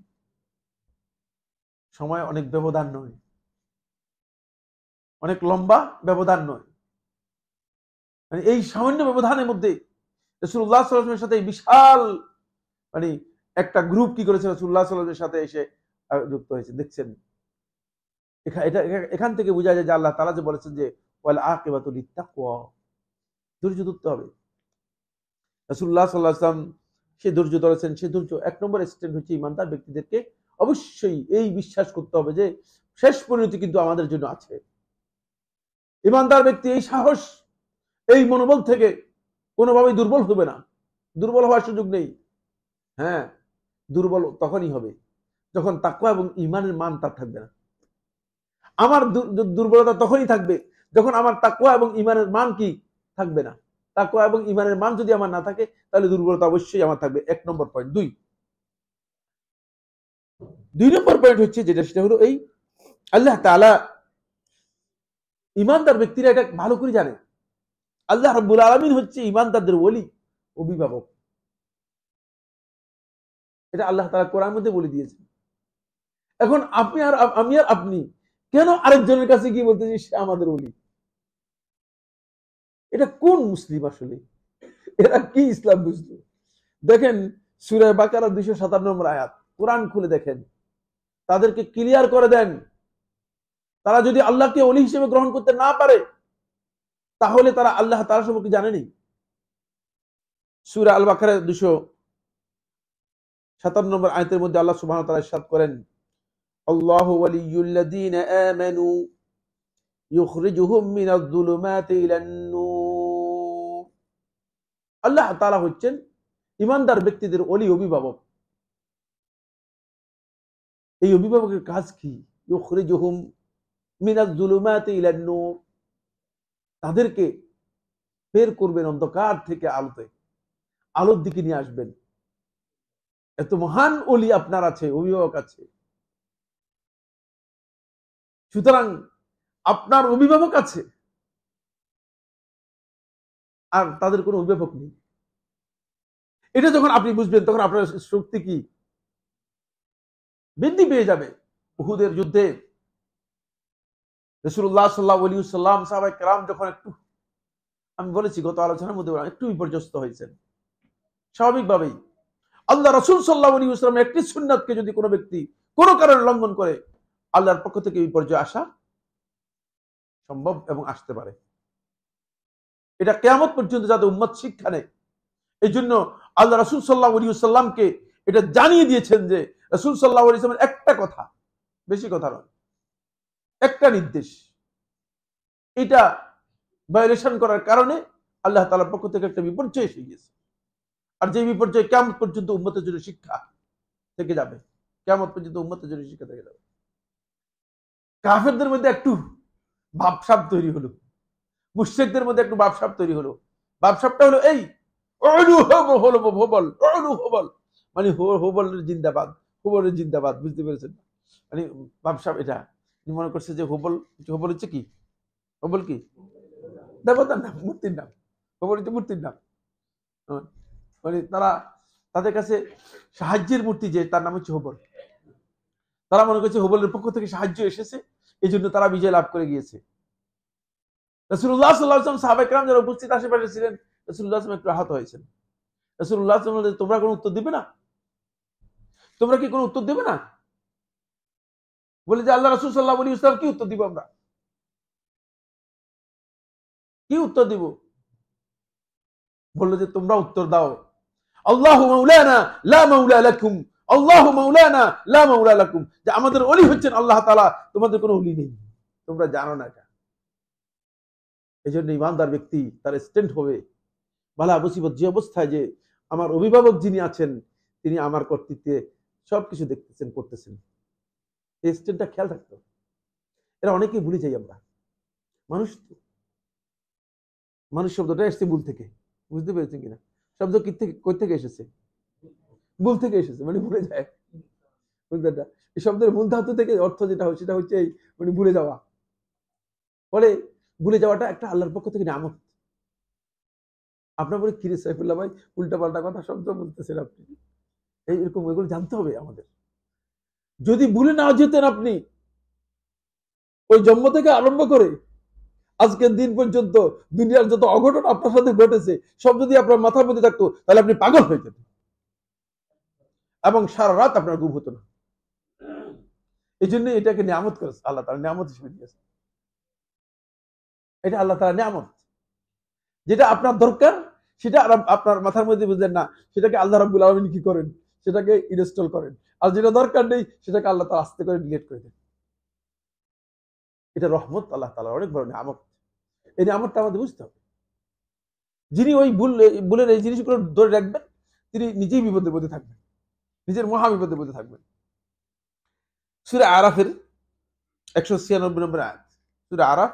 সময় অনেক ব্যবধান নয়, অনেক লম্বা ব্যবধান নয়। মানে এই সামান্য ব্যবধানের মধ্যে রাসূলুল্লাহ সাল্লাল্লাহু আলাইহি ওয়াসাল্লামের সাথে বিশাল মানে একটা গ্রুপ কি করেছে রাসূলুল্লাহ সাল্লাল্লাহু আলাইহি ওয়াসাল্লামের সাথে এসে যুক্ত হয়েছে। দেখছেন, এখান থেকে বোঝা যায় যে আল্লাহ তাআলা যে বলেছেন যে ওয়াল আকিবাতু লিত্তাকওয়া, ধৈর্য ধরতে হবে। রাসূলুল্লাহ সাল্লাল্লাহু আলাইহি ওয়াসাল্লাম সে ধৈর্য ধরেছেন। সে ধৈর্য 1 নম্বর স্ট্যান্ড হচ্ছে ইমানদার ব্যক্তিদেরকে অবশ্যই এই বিশ্বাস করতে হবে যে শেষ পরিণতি কিন্তু আমাদের জন্য আছে। ইমানদার ব্যক্তি এই সাহস, এই মনোবল থেকে কোনোভাবেই দুর্বল হবে না, দুর্বল হওয়ার সুযোগ নেই। হ্যাঁ, দুর্বল তখনই হবে যখন তাকওয়া এবং ঈমানের মান তার থাকবে না। আমার দুর্বলতা তখনই থাকবে যখন আমার তাকওয়া এবং ঈমানের মান কি থাকবে না। তাকওয়া এবং ঈমানের মান যদি আমার না থাকে তাহলে দুর্বলতা অবশ্যই আমার থাকবে। 1 নম্বর পয়েন্ট। 2 নম্বর পয়েন্ট হচ্ছে যেটা, সেটা হলো এই আল্লাহ তাআলা ঈমানদার ব্যক্তিরা এটা ভালো করে জানে আল্লাহ রাব্বুল আলামিন হচ্ছে ঈমানদারদের ওলি, অভিভাবক। এটা আল্লাহ তাআলা কোরআনের মধ্যে বলে দিয়েছেন। এখন আপনি আর আমি আর আপনি কেন আরেকজনের কাছে গিয়ে বলতেছি সে আমাদের ওলি? এটা কোন মুসলিম আসলে? এরা কি ইসলাম বুঝলো? দেখেন সূরা বাকারা 257 নম্বর আয়াত, কোরআন খুলে দেখেন, তাদেরকে ক্লিয়ার করে দেন তারা যদি আল্লাহকে ওলি হিসেবে গ্রহণ করতে না পারে তাহলে তারা আল্লাহ তাআলা সম্পর্কে জানেনি। সূরা আল বাকারা 257 নম্বর আয়াতের মধ্যে আল্লাহ সুবহানাহু ওয়া তাআলা ইরশাদ করেন, আল্লাহু ওয়ালিয়ুল্লাযীনা আমানু ইউখরিজুহুম মিনাজ যুলুমাতি ইলান নূর। আল্লাহ তাআলা হচ্ছেন ঈমানদার ব্যক্তিদের ওলি, অভিভাবক। এই অভিভাবকের কাজ কি? ইউখরিজুহুম মিনাজ যুলুমাতি ইলান নূর, তাদেরকে বের করবেন অন্ধকার থেকে আলোতে, আলোর দিকে নিয়ে আসবেন। এত মহান ওলি আপনার আছে, অভিভাবক আছে। সুতরাং আপনার অভিভাবক আছে আর তাদের কোনো অভিভাবক নেই। এটা যখন আপনি বুঝবেন তখন আপনার শক্তি কি বৃদ্ধি পেয়ে যাবে। উহুদের যুদ্ধে রাসূলুল্লাহ সাল্লাল্লাহু আলাইহি ওয়াসাল্লাম সাহাবায়ে কেরাম যখন একটু, আমি বলেছি গত আলোচনার মধ্যে, একটু বিপর্যস্ত হয়েছেন স্বাভাবিকভাবেই। আল্লাহ রাসূল সাল্লাল্লাহু আলাইহি ওয়াসাল্লামের একটি সুন্নাতকে যদি কোনো ব্যক্তি কোনো কারণে লঙ্ঘন করে, আল্লাহর পক্ষ থেকে বিপর্যয় আসা সম্ভব এবং আসতে পারে। এটা কিয়ামত পর্যন্ত যাতে উম্মত শিক্ষা নেয়, এই জন্য আল্লাহ রাসূল সাল্লাল্লাহু আলাইহি ওয়াসাল্লামকে এটা জানিয়ে দিয়েছেন যে রাসূল সাল্লাল্লাহু আলাইহি ওয়াসাল্লামের একটা কথা, বেশি কথা নয়, একটা নির্দেশ, এটা ভায়োলেশন করার কারণে আল্লাহ তাআলার পক্ষ থেকে একটা বিপর্যয় এসে গিয়েছে। আর যে বিপর্যয় কিয়ামত পর্যন্ত উম্মতের জন্য শিক্ষা থেকে যাবে, কিয়ামত পর্যন্ত উম্মতের জন্য শিক্ষা থেকে যাবে। কাফেরদের মধ্যে একটু ভাবসাব তৈরি হলো, মুশরিকদের মধ্যে একটু ভাবসাব তৈরি হলো। ভাবসাবটা হলো এই হোবল, মানে হোবলের জিন্দাবাদ, হোবলের জিন্দাবাদ, বুঝতে পেরেছেন? মানে ভাবসাব এটা মনে করছে যে হোবল হচ্ছে কি, হোবল কি দেবতার নাম, মূর্তির নাম। হোবল হচ্ছে মূর্তির নাম। মানে তারা তাদের কাছে সাহায্যের মূর্তি যে, তার নাম হচ্ছে হোবল। তারা মনে করছে হোবলের পক্ষ থেকে সাহায্য এসেছে, এই জন্য তারা বিজয় লাভ করে গিয়েছে। রাসূলুল্লাহ সাল্লাল্লাহু আলাইহি ওয়াসাল্লাম সাহাবায়ে কেরাম যারা উপস্থিত আশেপাশে ছিলেন, রাসূলুল্লাহ সাল্লাল্লাহু আলাইহি ওয়াসাল্লাম একটু আহত হয়েছেন। রাসূলুল্লাহ সাল্লাল্লাহু আলাইহি ওয়াসাল্লাম, তোমরা কোনো উত্তর দিবে না? তোমরা কি কোনো উত্তর দেবে না? বলে যে আল্লাহ রাসূল সাল্লাল্লাহু আলাইহি ওয়াসাল্লাম কি উত্তর দিব? আমরা কি উত্তর দিব? বললো যে তোমরা উত্তর দাও, আল্লাহু মাওলানা লা মাওলা লাকুম, আল্লাহু মাওলানা লা মাওলা লাকুম, যে আমাদের ওলি হচ্ছেন আল্লাহ তাআলা, তোমাদের কোনো ওলি নেই, তোমরা জানো না এটা। এই জন্য ইমানদার ব্যক্তি তার স্ট্যান্ড হবে বালা মুসিবত যে অবস্থায় যে আমার অভিভাবক যিনি আছেন তিনি আমার কর্তৃত্বে সবকিছু দেখতেছেন, করতেছেন, এই স্ট্যান্ডটা খেয়াল রাখতে হবে। এরা অনেকেই ভুলে যাই আমরা। মানুষ শব্দটা এসেছে ভুল থেকে, বুঝতে পেরেছেন কিনা? শব্দ কই থেকে এসেছে? ভুল থেকে এসেছে, মানে ভুলে যায়। বুঝলেন? এই শব্দের মূল ধাতু থেকে অর্থ যেটা হয় সেটা হচ্ছে এই, মানে ভুলে যাওয়া। ফলে ভুলে যাওয়াটা একটা আল্লাহর পক্ষ থেকে নিয়ামত। আপনার বলে কিরে সাইফুল্লাহ ভাই উল্টা পাল্টা কথা শব্দ বলতেছেন আপনি, এইরকম এগুলো জানতে হবে আমাদের। যদি ভুলে না যেতেন আপনি, ওই জন্ম থেকে আরম্ভ করে আজকের দিন পর্যন্ত দুনিয়ার যত অঘটন আপনার সাথে ঘটেছে সব যদি আপনার মাথার মধ্যে থাকতো তাহলে আপনি পাগল হয়ে যেতেন এবং সারা রাত আপনার ঘুম হতো না। এই জন্য এটাকে নিয়ামত করেছে আল্লাহ তাআলা, নিয়ামত হিসেবে দিয়েছে। এটা আল্লাহ তাআলা নিয়ামত। যেটা আপনার দরকার সেটা আপনার মাথার মধ্যে বুঝলেন না, সেটাকে আল্লাহ রাব্বুল আলামিন কি করেন, সেটাকে ইনস্টল করেন। আর যেটা দরকার নেই সেটাকে আল্লাহ তাআলা আস্তে করে ডিলিট করে দেন। এটা রহমত, আল্লাহ তাআলার অনেক বড় নিয়ামত। এই নিয়ামতটা আমাদের বুঝতে হবে। যিনি ওই ভুলের এই জিনিসগুলো ধরে রাখবেন তিনি নিজেই বিপদের মধ্যে থাকবেন, নিজের মহা বিপদের মধ্যে থাকবেন। সূরা আরাফের 196 নম্বর আয়াত, সূরা আরাফ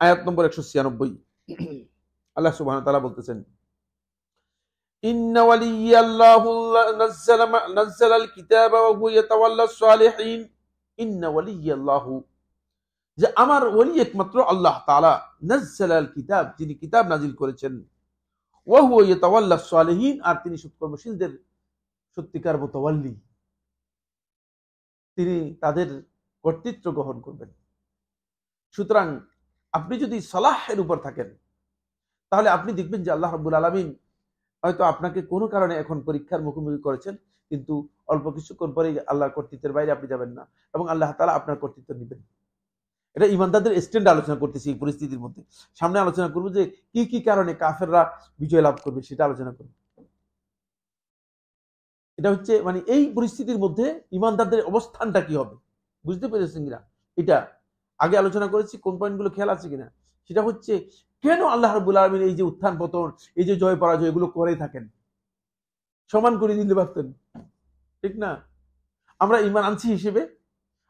আয়াত নম্বর 196, আল্লাহ সুবহানাহু ওয়া তাআলা বলতেছেন, ইন্না ওয়ালিয়াল্লাহু নাযালাল কিতাবা ওয়া হুয়া ইয়াতাওয়াল্লাস সালিহিন। ইন্না ওয়ালিয়াল্লাহু, যে আমার ওলি একমাত্র আল্লাহ তাআলা, নাযালাল কিতাব, যিনি কিতাব নাজিল করেছেন, ওয়া হুয়া ইয়াতাওয়াল্লাস সালিহিন, আর তিনি সৎকর্মশীলদের সত্যিকার মুতাওয়াল্লি, তিনি তাদের কর্তৃত্ব গ্রহণ করবেন। সুতরাং আপনি যদি সালাহের উপর থাকেন তাহলে আপনি দেখবেন যে আল্লাহ রাব্বুল আলামিন হয়তো আপনাকে কোনো কারণে এখন পরীক্ষার মুখোমুখি করেছেন, কিন্তু অল্প কিছুক্ষণ পরেই আল্লাহর কর্তৃত্বের বাইরে আপনি যাবেন না এবং আল্লাহ তাআলা আপনার কর্তৃত্ব নেবেন। এটা ইমানদারদের স্ট্যান্ড আলোচনা করতেছি এই পরিস্থিতির মধ্যে। সামনে আলোচনা করবো যে কি কি কারণে কাফেররা বিজয় লাভ করবে, সেটা আলোচনা করব। এটা হচ্ছে মানে এই পরিস্থিতির মধ্যে ইমানদারদের অবস্থানটা কি হবে, বুঝতে পেরেছেন কিনা? এটা আগে আলোচনা করেছি, কোন পয়েন্টগুলো খেয়াল আছে কিনা? সেটা হচ্ছে কেন আল্লাহ রাব্বুল আলামিন এই যে উত্থান পতন, এই যে জয় পরাজয়, এগুলো করে থাকেন। সমান করে দিতে পারতেন, ঠিক না? আমরা ঈমান আনছি হিসেবে,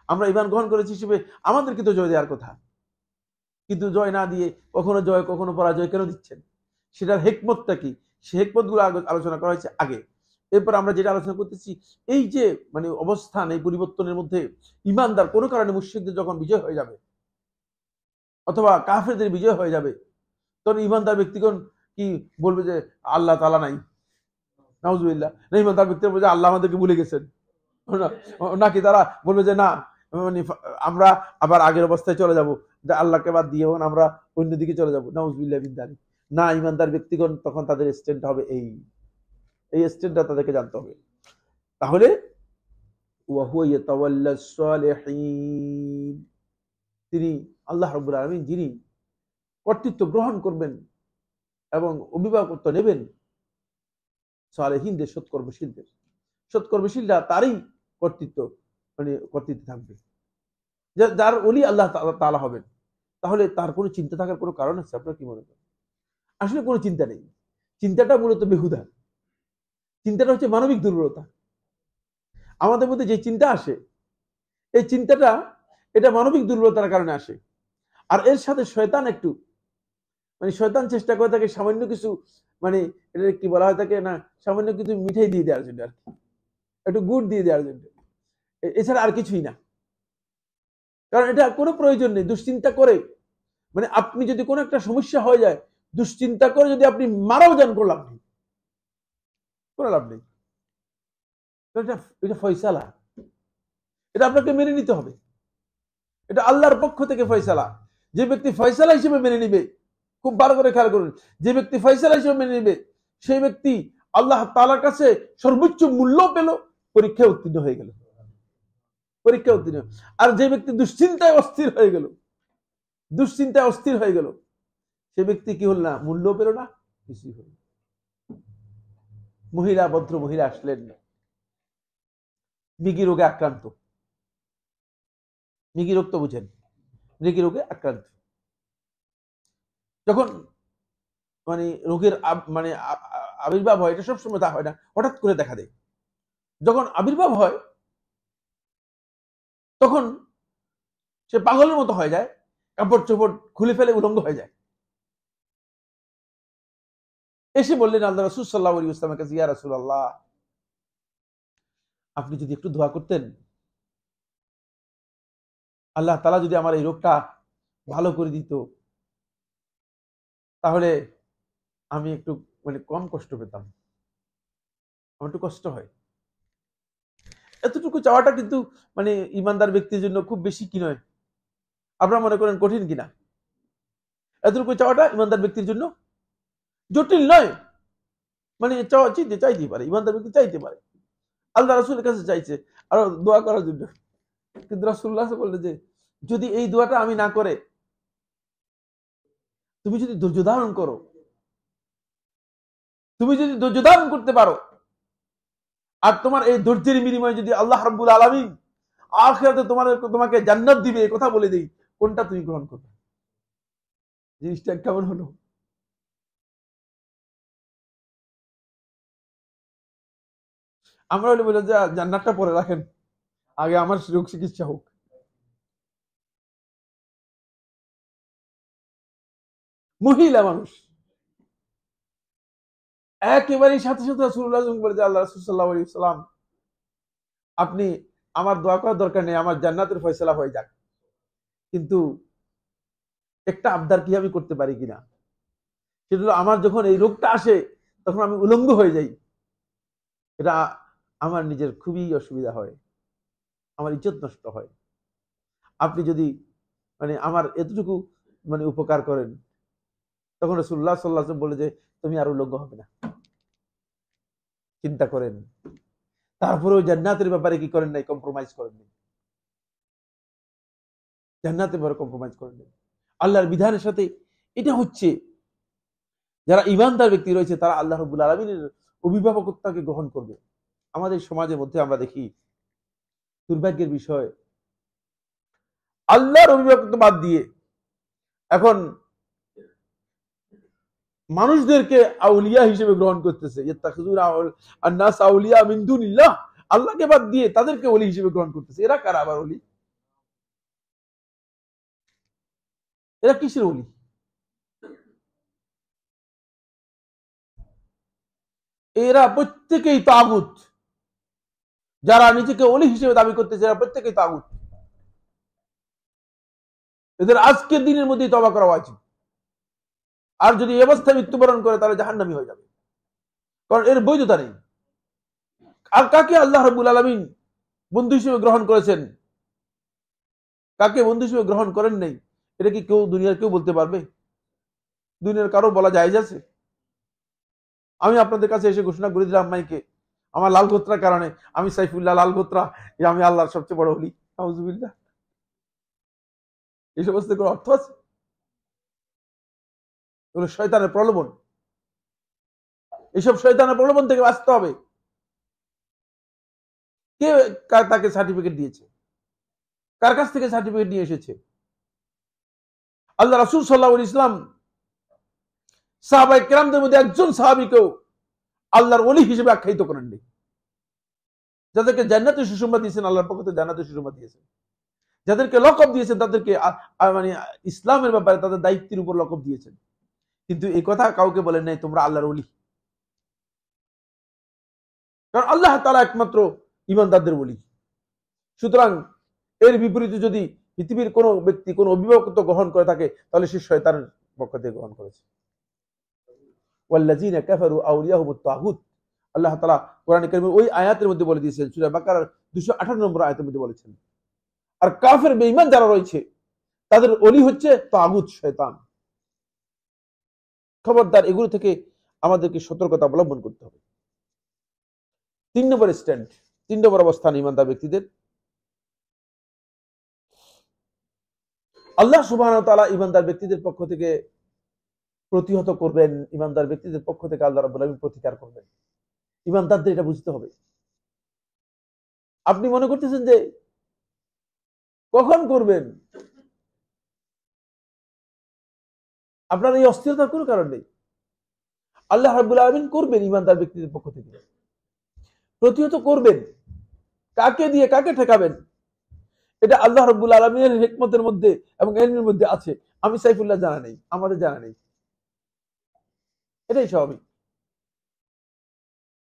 আমরা ঈমান গ্রহণ করেছি হিসেবে আমাদেরকে তো জয় দেওয়ার কথা, কিন্তু জয় না দিয়ে কখনো জয় কখনো পরাজয় কেন দিচ্ছেন? সেটার হিকমতটা কি? সেই হিকমতগুলো আলোচনা করা হয়েছে আগে। এরপর আমরা যেটা আলোচনা করতেছি, এই যে মানে অবস্থান, এই পরিবর্তনের মধ্যে ঈমানদার কোনো কারণে মুশরিকদের যখন বিজয় হয়ে যাবে অথবা কাফেরদের বিজয় হয়ে যাবে, তখন ঈমানদার ব্যক্তিগণ কি বলবে যে আল্লাহ তাআলা নাই, নাউজুবিল্লাহ। না, ঈমানদার ব্যক্তি বলবে যে আল্লাহ আমাদেরকে ভুলে গেছেন, নাকি তারা বলবে যে না মানে আমরা আবার আগের অবস্থায় চলে যাব, যে আল্লাহকে বাদ দিয়ে আমরা অন্যদিকে চলে যাব, নাউজুবিল্লাহ মিন যালিক। না, ঈমানদার ব্যক্তিগণ তখন তাদের স্ট্যান্ড হবে এই স্ট্যান্ডটা তাদেরকে জানতে হবে। তাহলে ওয়া হুয়া ইয়াতাওয়াল্লাস সালিহিন, তিনি আল্লাহ রাব্বুল আলামিন যিনি কর্তৃত্ব গ্রহণ করবেন এবং অভিভাবকত্ব নেবেন সালেহিনদের, সৎকর্মশীলরা তারই কর্তৃত্ব মানে কর্তৃত্বে থাকবে, যার ওলি আল্লাহ তাআলা হবেন। তাহলে তার কোনো চিন্তা থাকার কোনো কারণ আছে? আপনার কি মনে করেন? আসলে কোনো চিন্তা নেই। চিন্তাটা মূলত বেহুদা। চিন্তাটা হচ্ছে মানবিক দুর্বলতা। আমাদের মধ্যে যে চিন্তা আসে, এই চিন্তাটা এটা মানবিক দুর্বলতার কারণে আসে। আর এর সাথে শয়তান একটু মানে শয়তান চেষ্টা করে থাকে সামান্য কিছু মানে এটা কি বলা হয় থাকে না, সামান্য কিছু মিঠাই দিয়ে দেওয়ার জন্য, আর কি একটু গুড় দিয়ে দেওয়ার জন্য, এছাড়া আর কিছুই না। কারণ এটা কোনো প্রয়োজন নেই। দুশ্চিন্তা করে মানে আপনি যদি কোনো একটা সমস্যা হয়ে যায়, দুশ্চিন্তা করে যদি আপনি মারাও যান, কোনো লাভ নেই, কোনো লাভ নেই। এটা ফয়সালা, এটা আপনাকে মেনে নিতে হবে। এটা আল্লাহর পক্ষ থেকে ফয়সালা। যে ব্যক্তি ফয়সালা হিসেবে মেনে নিবে, খুব ভালো করে খেয়াল করুন, যে ব্যক্তি ফয়সালা হিসেবে মেনে নিবে সেই ব্যক্তি আল্লাহ তাআলার কাছে সর্বোচ্চ মূল্য পেল, পরীক্ষায় উত্তীর্ণ হয়ে গেল, পরীক্ষা উত্তীর্ণ। আর যে ব্যক্তি দুশ্চিন্তায় অস্থির হয়ে গেল, দুশ্চিন্তায় অস্থির হয়ে গেল, সে ব্যক্তি কি হল না, মূল্য পেল না, কিছুই হল। মহিলা, ভদ্র মহিলা আসলেন মৃগী রোগে আক্রান্ত, মৃগী রোগ তো বুঝেন, মৃগী রোগে আক্রান্ত। যখন মানে রোগের মানে আবির্ভাব হয়, এটা সবসময় তা হয় না, হঠাৎ করে দেখা দেয়। যখন আবির্ভাব হয় তখন সে পাগলের মতো হয়ে যায়, কাপড় চোপড় খুলে ফেলে উলঙ্গ হয়ে যায়। এসে বললেন আল্লাহ রাসূল সাল্লাল্লাহু আলাইহি ওয়াসাল্লামের কাছে, ইয়া রাসূলুল্লাহ, আপনি যদি একটু দোয়া করতেন, আল্লাহ তাআলা যদি আমার এই রোগটা ভালো করে দিত, তাহলে আমি একটু মানে কম কষ্ট পেতাম, আমার একটু কষ্ট হয়। এতটুকু চাওয়াটা কিন্তু মানে ইমানদার ব্যক্তির জন্য খুব বেশি কি নয়? আপনারা মনে করেন কঠিন কিনা? এতটুকু চাওয়াটা ইমানদার ব্যক্তির জন্য জটিল নয়, মানে চাইতেই পারে, ইমানদার ব্যক্তি চাইতে পারে, আল্লাহ রাসূলের কাছে চাইছে আর দোয়া করার জন্য। কিন্তু রাসূলুল্লাহ বললেন যে যদি এই দোয়াটা আমি না করে তুমি যদি ধৈর্য ধারণ করো, তুমি যদি ধৈর্য ধারণ করতে পারো, আর তোমার এই ধৈর্যের বিনিময়ে যদি আল্লাহ রাব্বুল আলামিন আখিরাতে তোমাকে জান্নাত দিবে এই কথা বলে দেই, কোনটা তুমি গ্রহণ করবে? জিনিসটা কেমন হলো? আমরা হলে বলে যে জান্নাতটা পরে রাখেন, আগে আমার রোগ চিকিৎসা হোক। মহিলা মানুষ একেবারেই সাথে সাথে রাসূলুল্লাহ বলে যে আল্লাহ রাসূল সাল্লাল্লাহু আলাইহি ওয়াসাল্লাম আপনি আমার দোয়া করার দরকার নেই, আমার জান্নাতের ফয়সালা হয়ে যাক, কিন্তু একটা আবদার কি আমি করতে পারি কিনা, সেটা হলো আমার যখন এই রোগটা আসে তখন আমি উলঙ্গ হয়ে যাই, এটা আমার নিজের খুবই অসুবিধা হয়, আমার ইজ্জত নষ্ট হয়। আপনি যদি মানে আমার এতটুকু মানে উপকার করেন, তখন রাসূলুল্লাহ সাল্লাল্লাহু আলাইহি ওয়াসাল্লাম বলে যে তুমি আর উলঙ্গ হবে না। চিন্তা করেন, তারপরেও জান্নাতের ব্যাপারে কি করেন নাই? কম্প্রোমাইজ করেন নাই। জান্নাতের ব্যাপারে কম্প্রোমাইজ করেন নাই আল্লাহর বিধানের সাথে। এটা হচ্ছে যারা ঈমানদার ব্যক্তি রয়েছে তারা আল্লাহ রাব্বুল আলামিনের অভিভাবকত্বকে গ্রহণ করবে। আমাদের সমাজের মধ্যে আমরা দেখি দুর্ভাগ্যের বিষয়, আল্লাহর অভিভাবকত্ব বাদ দিয়ে এখন মানুষদেরকে আউলিয়া হিসেবে গ্রহণ করতেছে। ইত্তাখিযুনা আন-নাস আউলিয়া মিন দুনিল্লাহ, আল্লাহকে বাদ দিয়ে তাদেরকে ওলি হিসেবে গ্রহণ করতেছে। এরা কারা আবার ওলি? এরা কিসের ওলি? এরা প্রত্যেকেই তাগুত। যারা নিজেকে ওলি হিসেবে দাবি করতেছে এরা প্রত্যেকেই তাগুত। এদের আজকের দিনের মধ্যেই তওবা করা উচিত, আর যদি এই অবস্থায় মৃত্যুবরণ করে তাহলে জাহান্নামী হয়ে যাবে, কারণ এর বৈধতা নেই। আর কাকে আল্লাহ রাব্বুল আলামিন বন্ধু হিসেবে গ্রহণ করেছেন, কাকে বন্ধু হিসেবে গ্রহণ করেন নাই, এটা কি দুনিয়ার কেউ বলতে পারবে? দুনিয়ার কারো বলা জায়েজ আছে? আমি আপনাদের কাছে এসে ঘোষণা করে দিলাম মাইকে আমার লাল গোত্রার কারণে আমি সাইফুল্লাহ লাল গোত্রা, আমি আল্লাহর সবচেয়ে বড় ওলি, নাউজুবিল্লাহ। এই সমস্ত কোনো অর্থ আছে? এগুলো শয়তানের প্রলোভন। এইসব শয়তানের প্রলোভন থেকে বাঁচতে হবে। কে তাকে সার্টিফিকেট দিয়েছে? কার কাছ থেকে সার্টিফিকেট নিয়ে এসেছে? আল্লাহ রাসূল সাল্লাল্লাহু আলাইহি ওয়াসাল্লাম সাহাবায়ে কেরামদের মধ্যে একজন সাহাবীকেও আল্লাহর ওলি হিসেবে আখ্যায়িত করেননি। যাদেরকে জান্নাতের সুসংবাদ দিয়েছেন, আল্লাহর পক্ষ থেকে জান্নাতের সুসংবাদ দিয়েছেন, যাদেরকে লকব দিয়েছেন তাদেরকে মানে ইসলামের ব্যাপারে তাদের দায়িত্বের উপর লকব দিয়েছেন, কিন্তু এই কথা কাউকে বলেন নাই তোমরা আল্লাহর ওলি। কারণ আল্লাহ তাআলা একমাত্র ঈমানদারদের ওলি। সুতরাং এর বিপরীতে যদি পৃথিবীর কোন ব্যক্তি কোন অভিভাবকত্ব গ্রহণ করে থাকে তাহলে সে শয়তানের পক্ষ থেকে গ্রহণ করেছে। ওয়াল্লাযীনা কাফারু আউলিয়াহুমুত তাগুত, আল্লাহ তাআলা কোরআনে কারীমের ওই আয়াতের মধ্যে বলে দিয়েছেন, সূরা বাকারার 218 নম্বর আয়াতের মধ্যে বলেছেন। আর কাফের বেঈমান যারা রয়েছে তাদের ওলি হচ্ছে তাগুত, শয়তান। খবরদার এগুলো থেকে আমাদেরকে সতর্কতা অবলম্বন করতে হবে। 3 নম্বর স্ট্যান্ড, 3 নম্বর অবস্থান ঈমানদার ব্যক্তিদের, আল্লাহ সুবহানাহু ওয়া তাআলা ঈমানদার ব্যক্তিদের পক্ষ থেকে প্রতিহত করবেন, ঈমানদার ব্যক্তিদের পক্ষ থেকে আল্লাহ রাব্বুল আলামিন প্রতিকার করবেন। ঈমানদারদের এটা বুঝতে হবে। আপনি মনে করতেছেন যে কখন করবেন, আপনার এই অস্থিরতার কোনো কারণ নেই। আল্লাহ রাব্বুল আলামিন করবেন ঈমানদার ব্যক্তিদের পক্ষ থেকে, প্রতিহত করবেন। কাকে দিয়ে কাকে ঠেকাবেন এটা আল্লাহ রাব্বুল আলামিনের হিকমতের মধ্যে এবং ইলমের মধ্যে আছে। আমি সাইফুল্লাহ জানা নেই, আমাদের জানা নেই, এটাই স্বাভাবিক।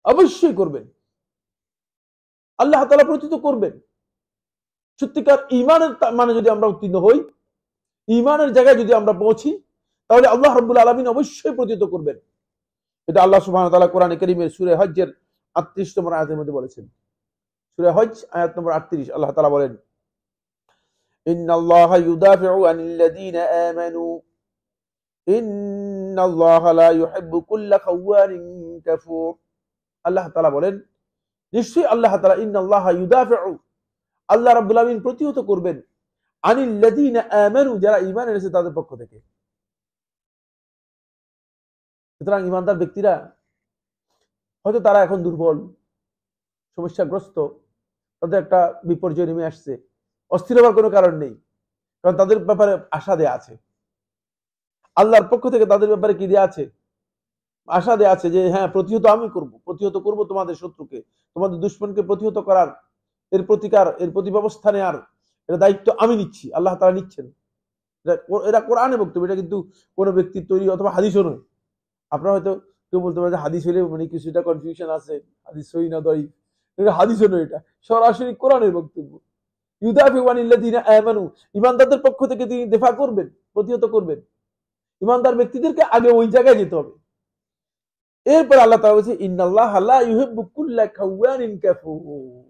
অবশ্যই করবেন, আল্লাহ তাআলা প্রতিহত করবেন। সত্যিকার ঈমানের মানে যদি আমরা উত্তীর্ণ হই, ঈমানের জায়গায় যদি আমরা পৌঁছি, তাহলে আল্লাহ রাব্বুল আলামিন অবশ্যই প্রতিহত করবেন। এটা আল্লাহ সুবহানাহু ওয়া তাআলা কোরআনে কারীমের সূরা হজ্জের 38 নম্বর আয়াতের মধ্যে বলেছেন। সূরা হজ্জ আয়াত নম্বর 38, আল্লাহ তাআলা বলেন, ইন্নাল্লাহা ইউদাফিউ আনিল্লাযীনা আমানু ইন্নাল্লাহা লা ইউহিব্বু কুল্লা খাওয়ানিন কাফুর। আল্লাহ তাআলা বলেন, নিশ্চয়ই আল্লাহ তাআলা ইন্নাল্লাহা ইউদাফিউ, আল্লাহ রাব্বুল আলামিন প্রতিহত করবেন, আনিল্লাযীনা আমানু, যারা ঈমান এনেছে তাদের পক্ষ থেকে। সুতরাং ঈমানদার ব্যক্তিরা হয়তো তারা এখন দুর্বল, সমস্যাগ্রস্ত, তাদের একটা বিপর্যয় নেমে আসছে, অস্থির হওয়ার কোনো কারণ নেই, কারণ তাদের ব্যাপারে আশা দেয়া আছে, আল্লাহর পক্ষ থেকে তাদের ব্যাপারে কি দেয়া আছে, আশা দেয়া আছে যে হ্যাঁ, প্রতিহত আমি করব, প্রতিহত করব তোমাদের শত্রুকে, তোমাদের দুশমনকে প্রতিহত করার, এর প্রতিকার, এর প্রতিব্যবস্থা নেওয়ার এটা দায়িত্ব আমি নিচ্ছি, আল্লাহ তাআলা নিচ্ছেন। এটা কোরআনে বক্তব্য, এটা কিন্তু কোনো ব্যক্তির তৈরি অথবা হাদিসও নয়। আপনারা হয়তো কেউ বলতে পারে যে হাদিস হলে মানে কিছুটা কনফিউশন আছে, হাদিস সহিহ না দঈফ, এটা হাদিসও নয়, এটা সরাসরি কোরআনের বক্তব্য। ইউদাফিউ আনিল্লাযীনা আমানু, ঈমানদারদের পক্ষ থেকে তিনি দিফা করবেন, প্রতিহত করবেন। ঈমানদার ব্যক্তিদেরকে আগে ওই জায়গায় যেতে হবে। এরপর আল্লাহ তাআলা বলেছে ইন্নাল্লাহা লা ইউহিব্বু কুল্লা খাওয়ানিন কাফুর।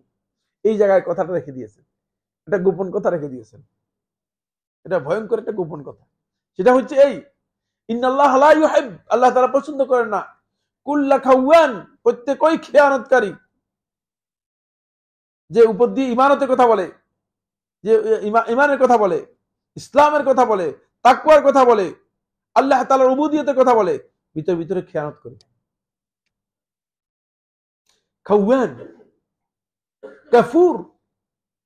এই জায়গায় কথাটা রেখে দিয়েছেন, এটা গোপন কথা রেখে দিয়েছেন, এটা ভয়ঙ্কর একটা গোপন কথা। সেটা হচ্ছে এই, ইন্নাল্লাহা লা ইউহিব, আল্লাহ তাআলা পছন্দ করেন না কুল্লা খাওয়ান, প্রত্যেকই খেয়ানতকারী, যে উপর দিয়ে ইমানতের কথা বলে, যে ইমানের কথা বলে, ইসলামের কথা বলে, তাকওয়ার কথা বলে, আল্লাহ তাআলার উবুদিয়তের কথা বলে, ভিতরে ভিতরে খেয়ানত করে। খাওয়ান, কাফুর,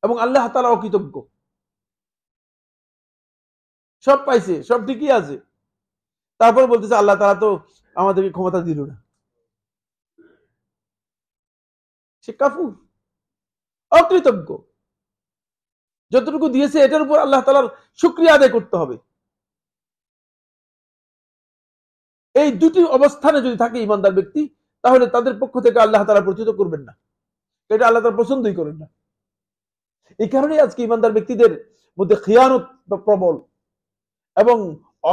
এবং আল্লাহ তাআলা অকৃতজ্ঞ। সব পাইছে, সব ঠিকই আছে, তারপর বলতেছে আল্লাহ তাআলা তো আমাদেরকে ক্ষমতা দিল না। সে কাফুর, অকৃতজ্ঞ। যতটুকু দিয়েছে এটার উপর আল্লাহ তাআলার শুকরিয়া আদায় করতে হবে। এই দুটি অবস্থানে যদি থাকে ঈমানদার ব্যক্তি, তাহলে তাদের পক্ষ থেকে আল্লাহ তাআলা প্রতিহত করবেন না, এটা আল্লাহ তাআলা পছন্দই করেন না। এই কারণেই আজকে ঈমানদার ব্যক্তিদের মধ্যে খিয়ানত প্রবল এবং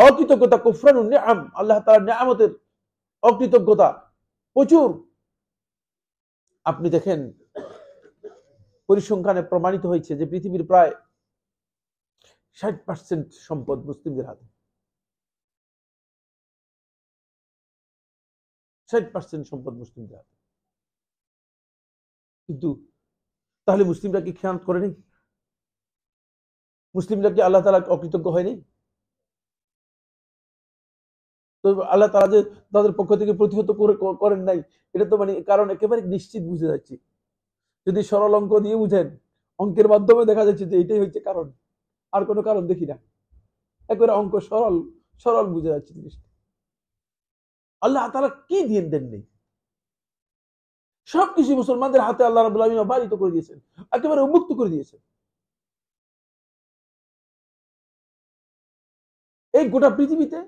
অকৃতজ্ঞতা, কুফরানুন নিআম, আল্লাহ তাআলার নিয়ামতের অকৃতজ্ঞতা প্রচুর। আপনি দেখেন পরিসংখ্যানে প্রমাণিত হয়েছে যে পৃথিবীর প্রায় 60% সম্পদ মুসলিমদের হাতে, 60% সম্পদ মুসলিমদের হাতে। কিন্তু তাহলে মুসলিমরা কি খেয়ানত করেনি? মুসলিমরা কি আল্লাহ তাআলা অকৃতজ্ঞ হয়নি? তো আল্লাহ তাআলা যে তাদের পক্ষ থেকে প্রতিহত করেন নাই, এটা তো মানে কারণ একেবারে নিশ্চিত বুঝে যাচ্ছে। যদি সরল অঙ্ক দিয়ে বুঝেন, অঙ্কের মাধ্যমে দেখা যাচ্ছে যে এটাই হচ্ছে কারণ, আর কোনো কারণ দেখি না। একবারে অঙ্ক সরল সরল বুঝে যাচ্ছে জিনিসটা। আল্লাহ তাআলা কি দিয়ে দেন নেই, সবকিছু মুসলমানদের হাতে আল্লাহ রাব্বুল আলামিন বারিত করে দিয়েছেন, একেবারে উন্মুক্ত করে দিয়েছেন। এই গোটা পৃথিবীতে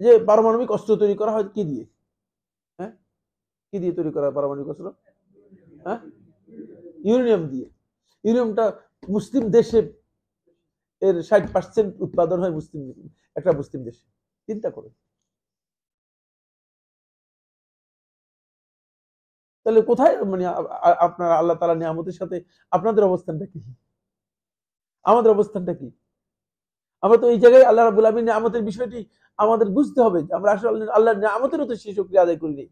যে পারমাণবিক অস্ত্র তৈরি করা হয় কি দিয়ে? হ্যাঁ, কি দিয়ে তৈরি করা হয় পারমাণবিক অস্ত্র? হ্যাঁ, ইউরেনিয়াম দিয়ে। ইউরেনিয়ামটা মুসলিম দেশে এর 60% উৎপাদন হয় মুসলিম, একটা মুসলিম দেশে। চিন্তা করেন, তাহলে কোথায় মানে আপনার আল্লাহ তাআলা নিয়ামতের সাথে আপনাদের অবস্থানটা কি, আমাদের অবস্থানটা কি? আমরা তো এই জায়গায় আল্লাহ রাব্বুল আলামিন নিয়ামতের বিষয়টি আমাদের বুঝতে হবে যে আমরা আসলে আল্লাহর নিয়ামতেরও তো সেই শুকরিয়া আদায় করিনি।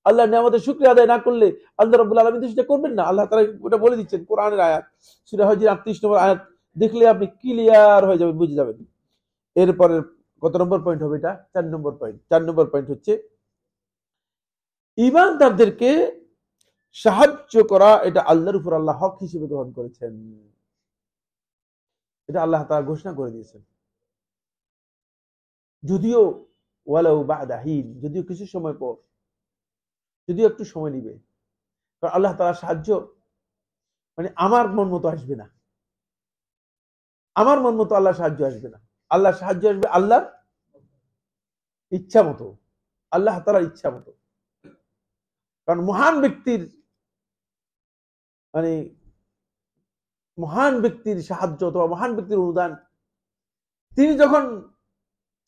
আল্লাহর নিয়ামতের শুকরিয়া আদায় না করলে আল্লাহ রাব্বুল আলামিন তো সেটা করবেন না। আল্লাহ তাআলা ওটা বলে দিচ্ছেন কোরআনের আয়াত, সূরা হজের 38 নম্বর আয়াত দেখলে আপনি ক্লিয়ার হয়ে যাবেন, বুঝে যাবেন। এরপরে কত নম্বর পয়েন্ট হবে? এটা 4 নম্বর পয়েন্ট। 4 নম্বর পয়েন্ট হচ্ছে ঈমানদারদেরকে সাহায্য করা, এটা আল্লাহর উপর আল্লাহ হক হিসেবে গ্রহণ করেছেন। এটা আল্লাহ তাআলা ঘোষণা করে দিয়েছেন। যদিও ওয়ালাউ বা'দা হিন, যদিও কিছু সময় পর, যদিও একটু সময় নিবে, কারণ আল্লাহ তাআলার সাহায্য মানে আমার মন মতো আসবে না, আমার মন মতো আল্লাহ সাহায্য আসবে না। আল্লাহ সাহায্য আসবে আল্লাহর ইচ্ছা মতো, আল্লাহ তাআলার ইচ্ছা মতো। কারণ মহান ব্যক্তির মানে মহান ব্যক্তির সাহায্য অথবা মহান ব্যক্তির অনুদান তিনি যখন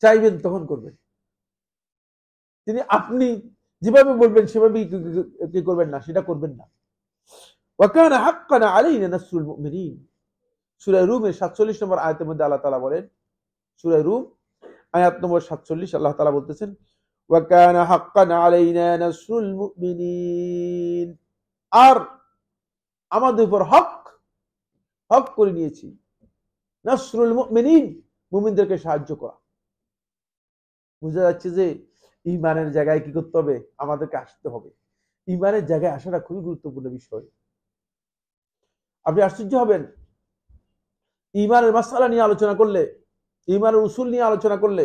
চাইবেন তখন করবেন। তিনি আপনি যেভাবে বলবেন সেভাবে কি করবেন না, সেটা করবেন না। ওয়াকানা হাক্কান আলাইনা নাসরুল মুমিনিন, সূরা রুমের 47 নম্বর আয়াতের মধ্যে আল্লাহ তাআলা বলেন সূরা রূম আয়াত নম্বর 47 আল্লাহ তাআলা বলতেছেন ওয়া কানা হাক্কান আলাইনা নাসরুল মুমিনিন, আর আমাদের উপর হক করে নিয়েছি নাসরুল মুমিনিন, মুমিনদেরকে সাহায্য করা। বোঝা যাচ্ছে যে ঈমানের জায়গায় কি করতে হবে, আমাদেরকে আসতে হবে। ঈমানের জায়গায় আসাটা খুবই গুরুত্বপূর্ণ বিষয়। আপনি আশ্চর্য হবেন, ঈমানের মাসআলা নিয়ে আলোচনা করলে, ঈমানের উসুল নিয়ে আলোচনা করলে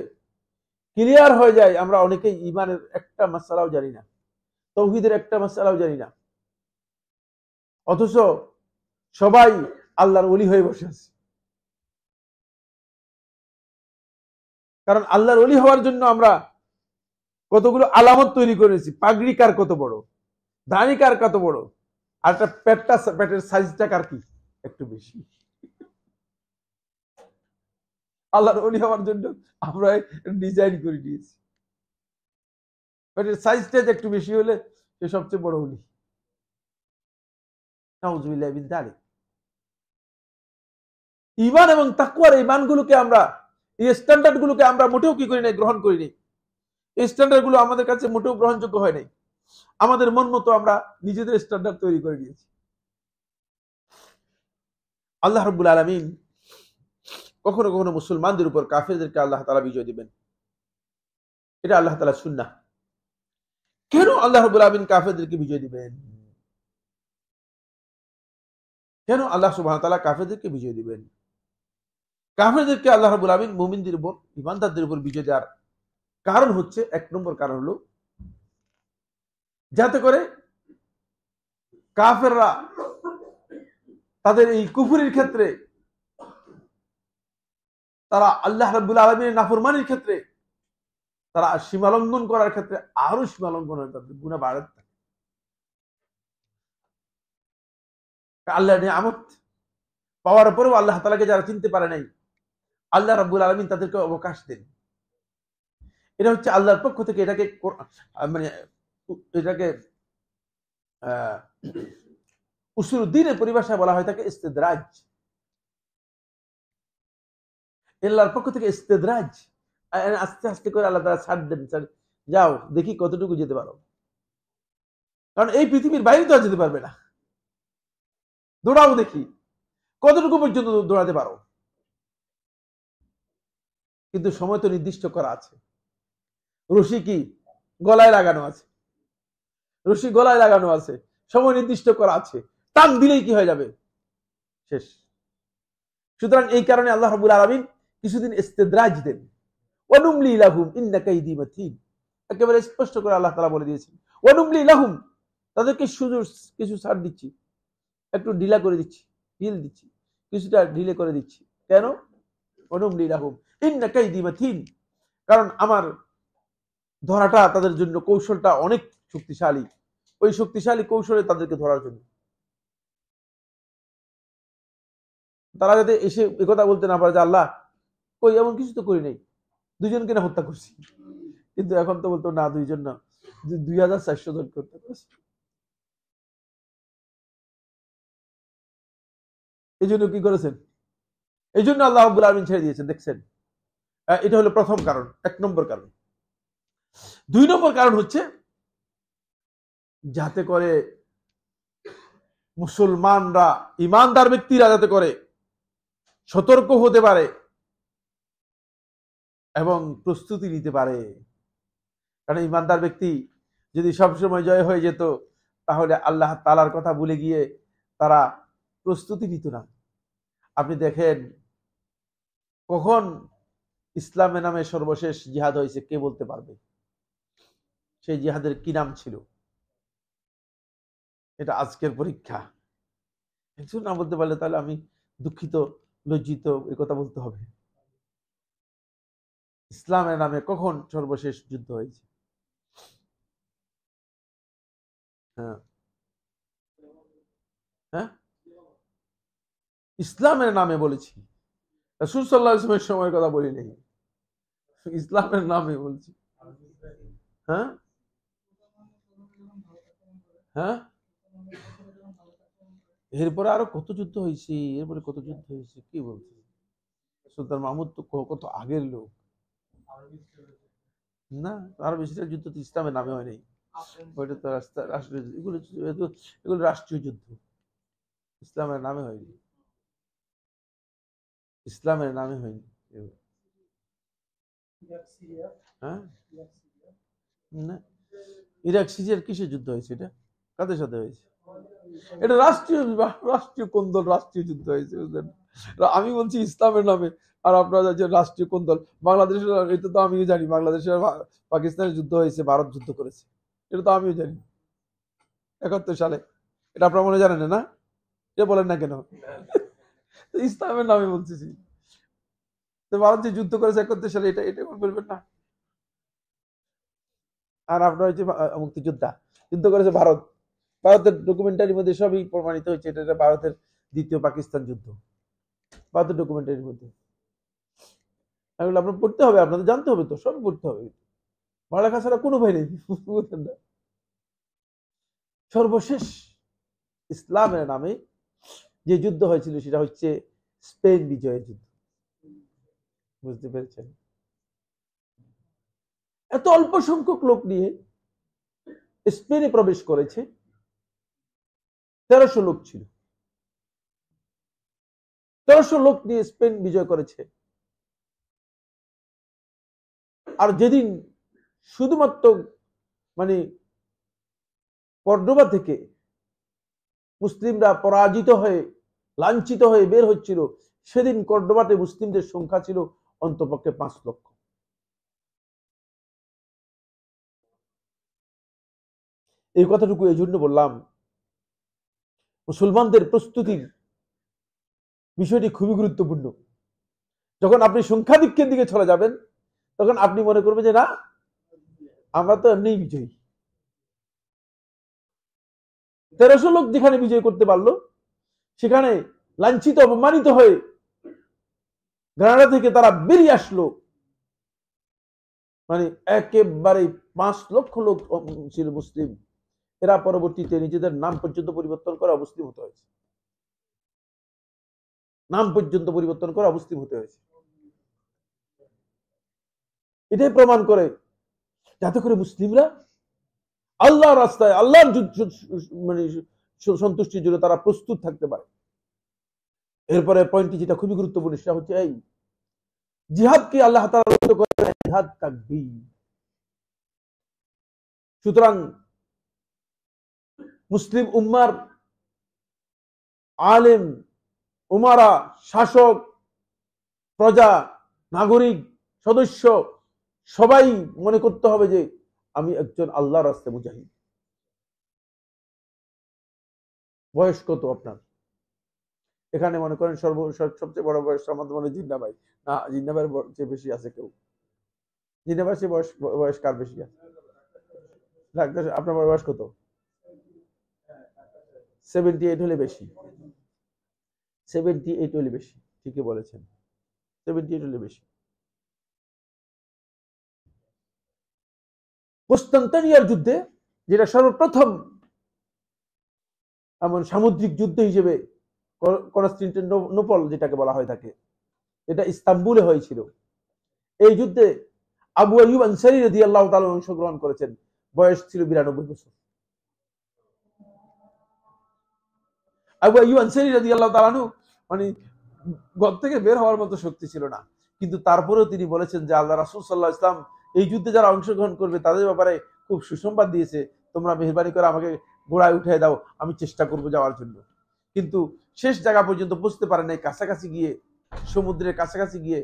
ক্লিয়ার হয়ে যায় আমরা অনেকেই ঈমানের একটা মাসআলাও জানি না, তাওহীদের একটা মাসআলাও জানি না, অথচ সবাই আল্লাহর ওলি হয়ে বসে আছে। কারণ আল্লাহর ওলি হওয়ার জন্য আমরা কতগুলো আলামত তৈরি করেছি। পাগড়ি কার কত বড়, দাড়ি কার কত বড়, আর একটা পেটের সাইজটা কার কি একটু বেশি। আল্লাহর ওলি হওয়ার জন্য আমরা ডিজাইন করে দিয়েছি, পেটের সাইজটা একটু বেশি হলে সে সবচেয়ে বড় ওলি। নাউযুবিল্লাহি মিন যালিক। ঈমান এবং তাকওয়ার এই মানগুলোকে আমরা, এই স্ট্যান্ডার্ড গুলোকে আমরা মোটেও কি করি নাই, গ্রহণ করি নাই। এই স্ট্যান্ডার্ড গুলো আমাদের কাছে মোটেও গ্রহণযোগ্য হয় নাই। আমাদের মন মতো আমরা নিজেদের স্ট্যান্ডার্ড তৈরি করে দিয়েছি। আল্লাহ রাব্বুল আলামিন কখনো কখনো মুসলমানদের উপর কাফেরদেরকে আল্লাহ তাআলা বিজয় দিবেন, এটা আল্লাহ তাআলার সুন্নাহ। কেন আল্লাহ রাব্বুল আলামিন কাফেরদেরকে বিজয় দিবেন? কেন আল্লাহ সুবহানাহু ওয়া তাআলা কাফেরদেরকে বিজয় দিবেন? কাফেরদেরকে আল্লাহ রাব্বুল আলামিন মুমিনদের উপর, ঈমানদারদের উপর বিজয় দেওয়ার কারণ হচ্ছে, এক নম্বর কারণ হলো যাতে করে কাফেররা তাদের এই কুফরির ক্ষেত্রে, তারা আল্লাহ রাব্বুল আলামিনের নাফরমানির ক্ষেত্রে, তারা সীমালঙ্ঘন করার ক্ষেত্রে আরো সীমালঙ্ঘন হয়, তাদের গুনাহ বাড়তে থাকে। আল্লাহর নিয়ামত পাওয়ার পরেও আল্লাহ তাআলাকে যারা চিনতে পারে নাই, আল্লাহ রাব্বুল আলামিন তাদেরকে অবকাশ দেন। এটা হচ্ছে আল্লাহর পক্ষ থেকে, এটাকে মানে এটাকে উসুলুদ্দিনের পরিভাষায় বলা হয় থাকে ইস্তেদরাজ। আল্লাহর পক্ষ থেকে ইস্তেদরাজ, আস্তে আস্তে করে আল্লাহ তাআলা ছাড় দেন, যাও দেখি কতটুকু যেতে পারো। কারণ এই পৃথিবীর বাইরে তো আর যেতে পারবে না, দৌড়াও দেখি কতটুকু পর্যন্ত দৌড়াতে পারো। কিন্তু সময় তো নির্দিষ্ট করা আছে। রশি কি গলায় লাগানো আছে, রশি গলায় লাগানো আছে, সময় নির্দিষ্ট করা আছে, টান দিলেই কি হয়ে যাবে, শেষ। সুতরাং এই কারণে আল্লাহ রাব্বুল আলামিন কিছুদিন ইস্তেদরাজ দেন। ওয়ানুমলি লাহুম ইন্না কাইদি মাতিন, একেবারে স্পষ্ট করে আল্লাহ তাআলা বলে দিয়েছেন, ওয়ানুমলি লাহুম, তাদেরকে সুযোগ কিছু ছাড় দিচ্ছি, একটু ঢিলা করে দিচ্ছি, ঢিল দিচ্ছি, কিছুটা ঢিলে করে দিচ্ছি। কেন? ওয়ানুমলি লাহুম ইন্না কাইদি মাতিন, কারণ আমার ধরাটা তাদের জন্য, কৌশলটা অনেক শক্তিশালী, ওই শক্তিশালী কৌশলে তাদেরকে ধরার জন্য। তারা যাতে এসে একথা বলতে না পারে যে আল্লাহ কই, এমন কিছু তো করি নাই, দুইজনকে না হত্যা করছি। কিন্তু এখন তো বলতো না, দুইজন না, 2400 জনকে হত্যা করছি। এই জন্য কি করেছেন? এই জন্য আল্লাহ রাব্বুল আলামিন ছেড়ে দিয়েছেন। দেখছেন, এটা হলো প্রথম কারণ, এক নম্বর কারণ। দুই নম্বর কারণ হচ্ছে যাতে করে মুসলমানরা, ইমানদার ব্যক্তিরা যাতে করে সতর্ক হতে পারে এবং প্রস্তুতি নিতে পারে। কারণ ইমানদার ব্যক্তি যদি সবসময় জয় হয়ে যেত, তাহলে আল্লাহ তাআলার কথা ভুলে গিয়ে তারা প্রস্তুতি নিত না। আপনি দেখেন, কখন ইসলামের নামে সর্বশেষ জিহাদ হয়েছে কে বলতে পারবে? সেই জিহাদের কি নাম ছিল? এটা আজকের পরীক্ষা। একজন না বলতে পারলে তাহলে আমি দুঃখিত, লজ্জিত, এই কথা বলতে হবে। ইসলামের নামে কখন সর্বশেষ যুদ্ধ হয়েছে? হ্যাঁ হ্যাঁ, ইসলামের নামে বলেছি, রাসূল সাল্লাল্লাহু আলাইহি ওয়াসাল্লামের সময়ের কথা বলি নাই, ইসলামের নামে বলছি। হ্যাঁ হ্যাঁ, এরপরে আরো কত যুদ্ধ হয়েছে, এরপরে কত যুদ্ধ হয়েছে, কি বলছে? সুলতান মাহমুদ তো কত আগের লোক না, আরব ইসরায়েল যুদ্ধ তো ইসলামের নামে হয় নাই, ওইটা তো রাষ্ট্রীয় এগুলো, এগুলো রাষ্ট্রীয় যুদ্ধ, ইসলামের নামে হয়নি, ইসলামের নামে হয়নি। হ্যাঁ, না, ইরাক সিরিয়ার কিসের যুদ্ধ হয়েছে? এটা কাদের সাথে হয়েছে? এটা রাষ্ট্রীয় রাষ্ট্রীয় কোন্দল, রাষ্ট্রীয় যুদ্ধ হয়েছে, বুঝলেন? আমি বলছি ইসলামের নামে, আর আপনারা যে রাষ্ট্রীয় কোন্দল। বাংলাদেশের, এটা তো আমিও জানি, বাংলাদেশের পাকিস্তানের যুদ্ধ হয়েছে, ভারত যুদ্ধ করেছে, এটা তো আমিও জানি 71 সালে। এটা আপনারা মনে জানেন না? এটা বলেন না কেন? ইসলামের নামে বলতেছি, তো ভারত যে যুদ্ধ করেছে 71 সালে, এটা এটা বলবেন না? আর আপনার হচ্ছে মুক্তিযোদ্ধা, যুদ্ধ করেছে ভারত, ভারতের ডকুমেন্টারির মধ্যে সবই প্রমাণিত হয়েছে, এটা ভারতের দ্বিতীয় পাকিস্তান যুদ্ধ, ভারতের ডকুমেন্টারির মধ্যে। এগুলো আপনার পড়তে হবে, আপনাদের জানতে হবে, তো সবই পড়তে হবে, পড়ালেখা ছাড়া কোনো ভয় নেই, বুঝলেন না? সর্বশেষ ইসলামের নামে যে যুদ্ধ হয়েছিল সেটা হচ্ছে স্পেন বিজয়ের যুদ্ধ, বুঝতে পেরেছেন? এত অল্প সংখ্যক লোক নিয়ে স্পেনে প্রবেশ করেছে, 1300 লোক ছিল, 1300 লোক নিয়ে স্পেন বিজয় করেছে। আর যেদিন শুধুমাত্র মানে কর্ডোবা থেকে মুসলিমরা পরাজিত হয়ে, লাঞ্ছিত হয়ে বের হচ্ছিল, সেদিন কর্ডোবাতে মুসলিমদের সংখ্যা ছিল অন্তপক্ষে 5 লক্ষ। এই কথাটুকু এই জন্য বললাম, মুসলমানদের প্রস্তুতির বিষয়টি খুবই গুরুত্বপূর্ণ। যখন আপনি সংখ্যাধিক্যের দিকে চলে যাবেন, তখন আপনি মনে করবেন যে না, আমরা তো এমনি বিজয়ী। 1300 লোক যেখানে বিজয় করতে পারলো, সেখানে লাঞ্ছিত অপমানিত হয়ে গ্রানাডা থেকে তারা বেরিয়ে আসলো, মানে একেবারে 5 লক্ষ লোক ছিল মুসলিম। এরা পরবর্তীতে নিজেদের নাম পর্যন্ত পরিবর্তন করে মুসলিম হতে হয়েছে, নাম পর্যন্ত পরিবর্তন করে মুসলিম হতে হয়েছে। এটাই প্রমাণ করে, যাতে করে মুসলিমরা আল্লাহর রাস্তায়, আল্লাহর মানে সন্তুষ্টির জন্য তারা প্রস্তুত থাকতে পারে। এরপরে পয়েন্টটি যেটা খুবই গুরুত্বপূর্ণ, সেটা হচ্ছে এই জিহাদকে আল্লাহ তাআলা করেন জিহাদ তাকবীর। সুতরাং মুসলিম উম্মার আলেম, উমারা, শাসক, প্রজা, নাগরিক, সদস্য সবাই মনে করতে হবে যে আমি একজন আল্লাহর রাস্তায় মুজাহিদ। বয়স কত আপনার? এখানে মনে করেন সবচেয়ে বড় বয়স আমাদের মনে জিন্না ভাই, না জিন্না ভাইয়ের চেয়ে বেশি আছে কেউ? জিন্না ভাইয়ের চেয়ে বয়স কার বেশি আছে? আপনার বয়স কত? 78 হলে বেশি, 78 হলে বেশি, ঠিকই বলেছেন, 78 হলে বেশি। কনস্টান্টিনিয়ার যুদ্ধে, যেটা সর্বপ্রথম এমন সামুদ্রিক যুদ্ধ হিসেবে কনস্টান্টিনোপল যেটাকে বলা হয় থাকে, এটা ইস্তাম্বুলে হয়েছিল। এই যুদ্ধে আবু আইয়ুব আনসারী রাদিয়াল্লাহু তাআলা অংশগ্রহণ করেছেন, বয়স ছিল 92 বছর। আবু আইয়ুব আনসারী রাদিয়াল্লাহু তাআলা মানে ঘর থেকে বের হওয়ার মতো শক্তি ছিল না, কিন্তু তারপরেও তিনি বলেছেন যে আল্লাহ রাসূল সাল্লাল্লাহু আলাইহি ওয়াসাল্লাম এই যুদ্ধে যারা অংশগ্রহণ করবে তাদের ব্যাপারে খুব সুসংবাদ দিয়েছে, তোমরা মেহেরবানি করে আমাকে ঘোড়ায় উঠিয়ে দাও, আমি চেষ্টা করব যাওয়ার জন্য। কিন্তু শেষ জায়গা পর্যন্ত পৌঁছতে পারে নাই, কাছাকাছি গিয়ে, সমুদ্রের কাছাকাছি গিয়ে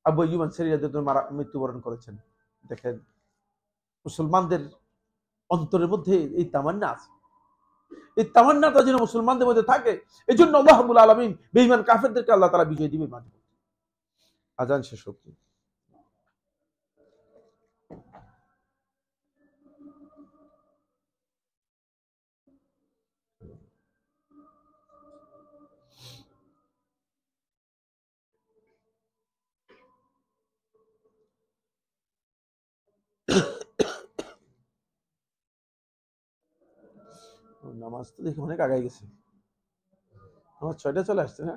আবু আইয়ুব আনসারী রাদিয়াল্লাহু তাআলা মৃত্যুবরণ করেছেন। দেখেন, মুসলমানদের অন্তরের মধ্যে এই তামান্না আছে, এই তামান্নাটা যেন মুসলমানদের মধ্যে থাকে। এই জন্য আল্লাহ রাব্বুল আলামিন বেঈমান কাফেরদেরকে আল্লাহ তাআলা বিজয় দিবে মাঝে। আজান শেষ হোক। নামাজ তো দেখে অনেক আগায় গেছে, আমার 6টা চলে আসছে না।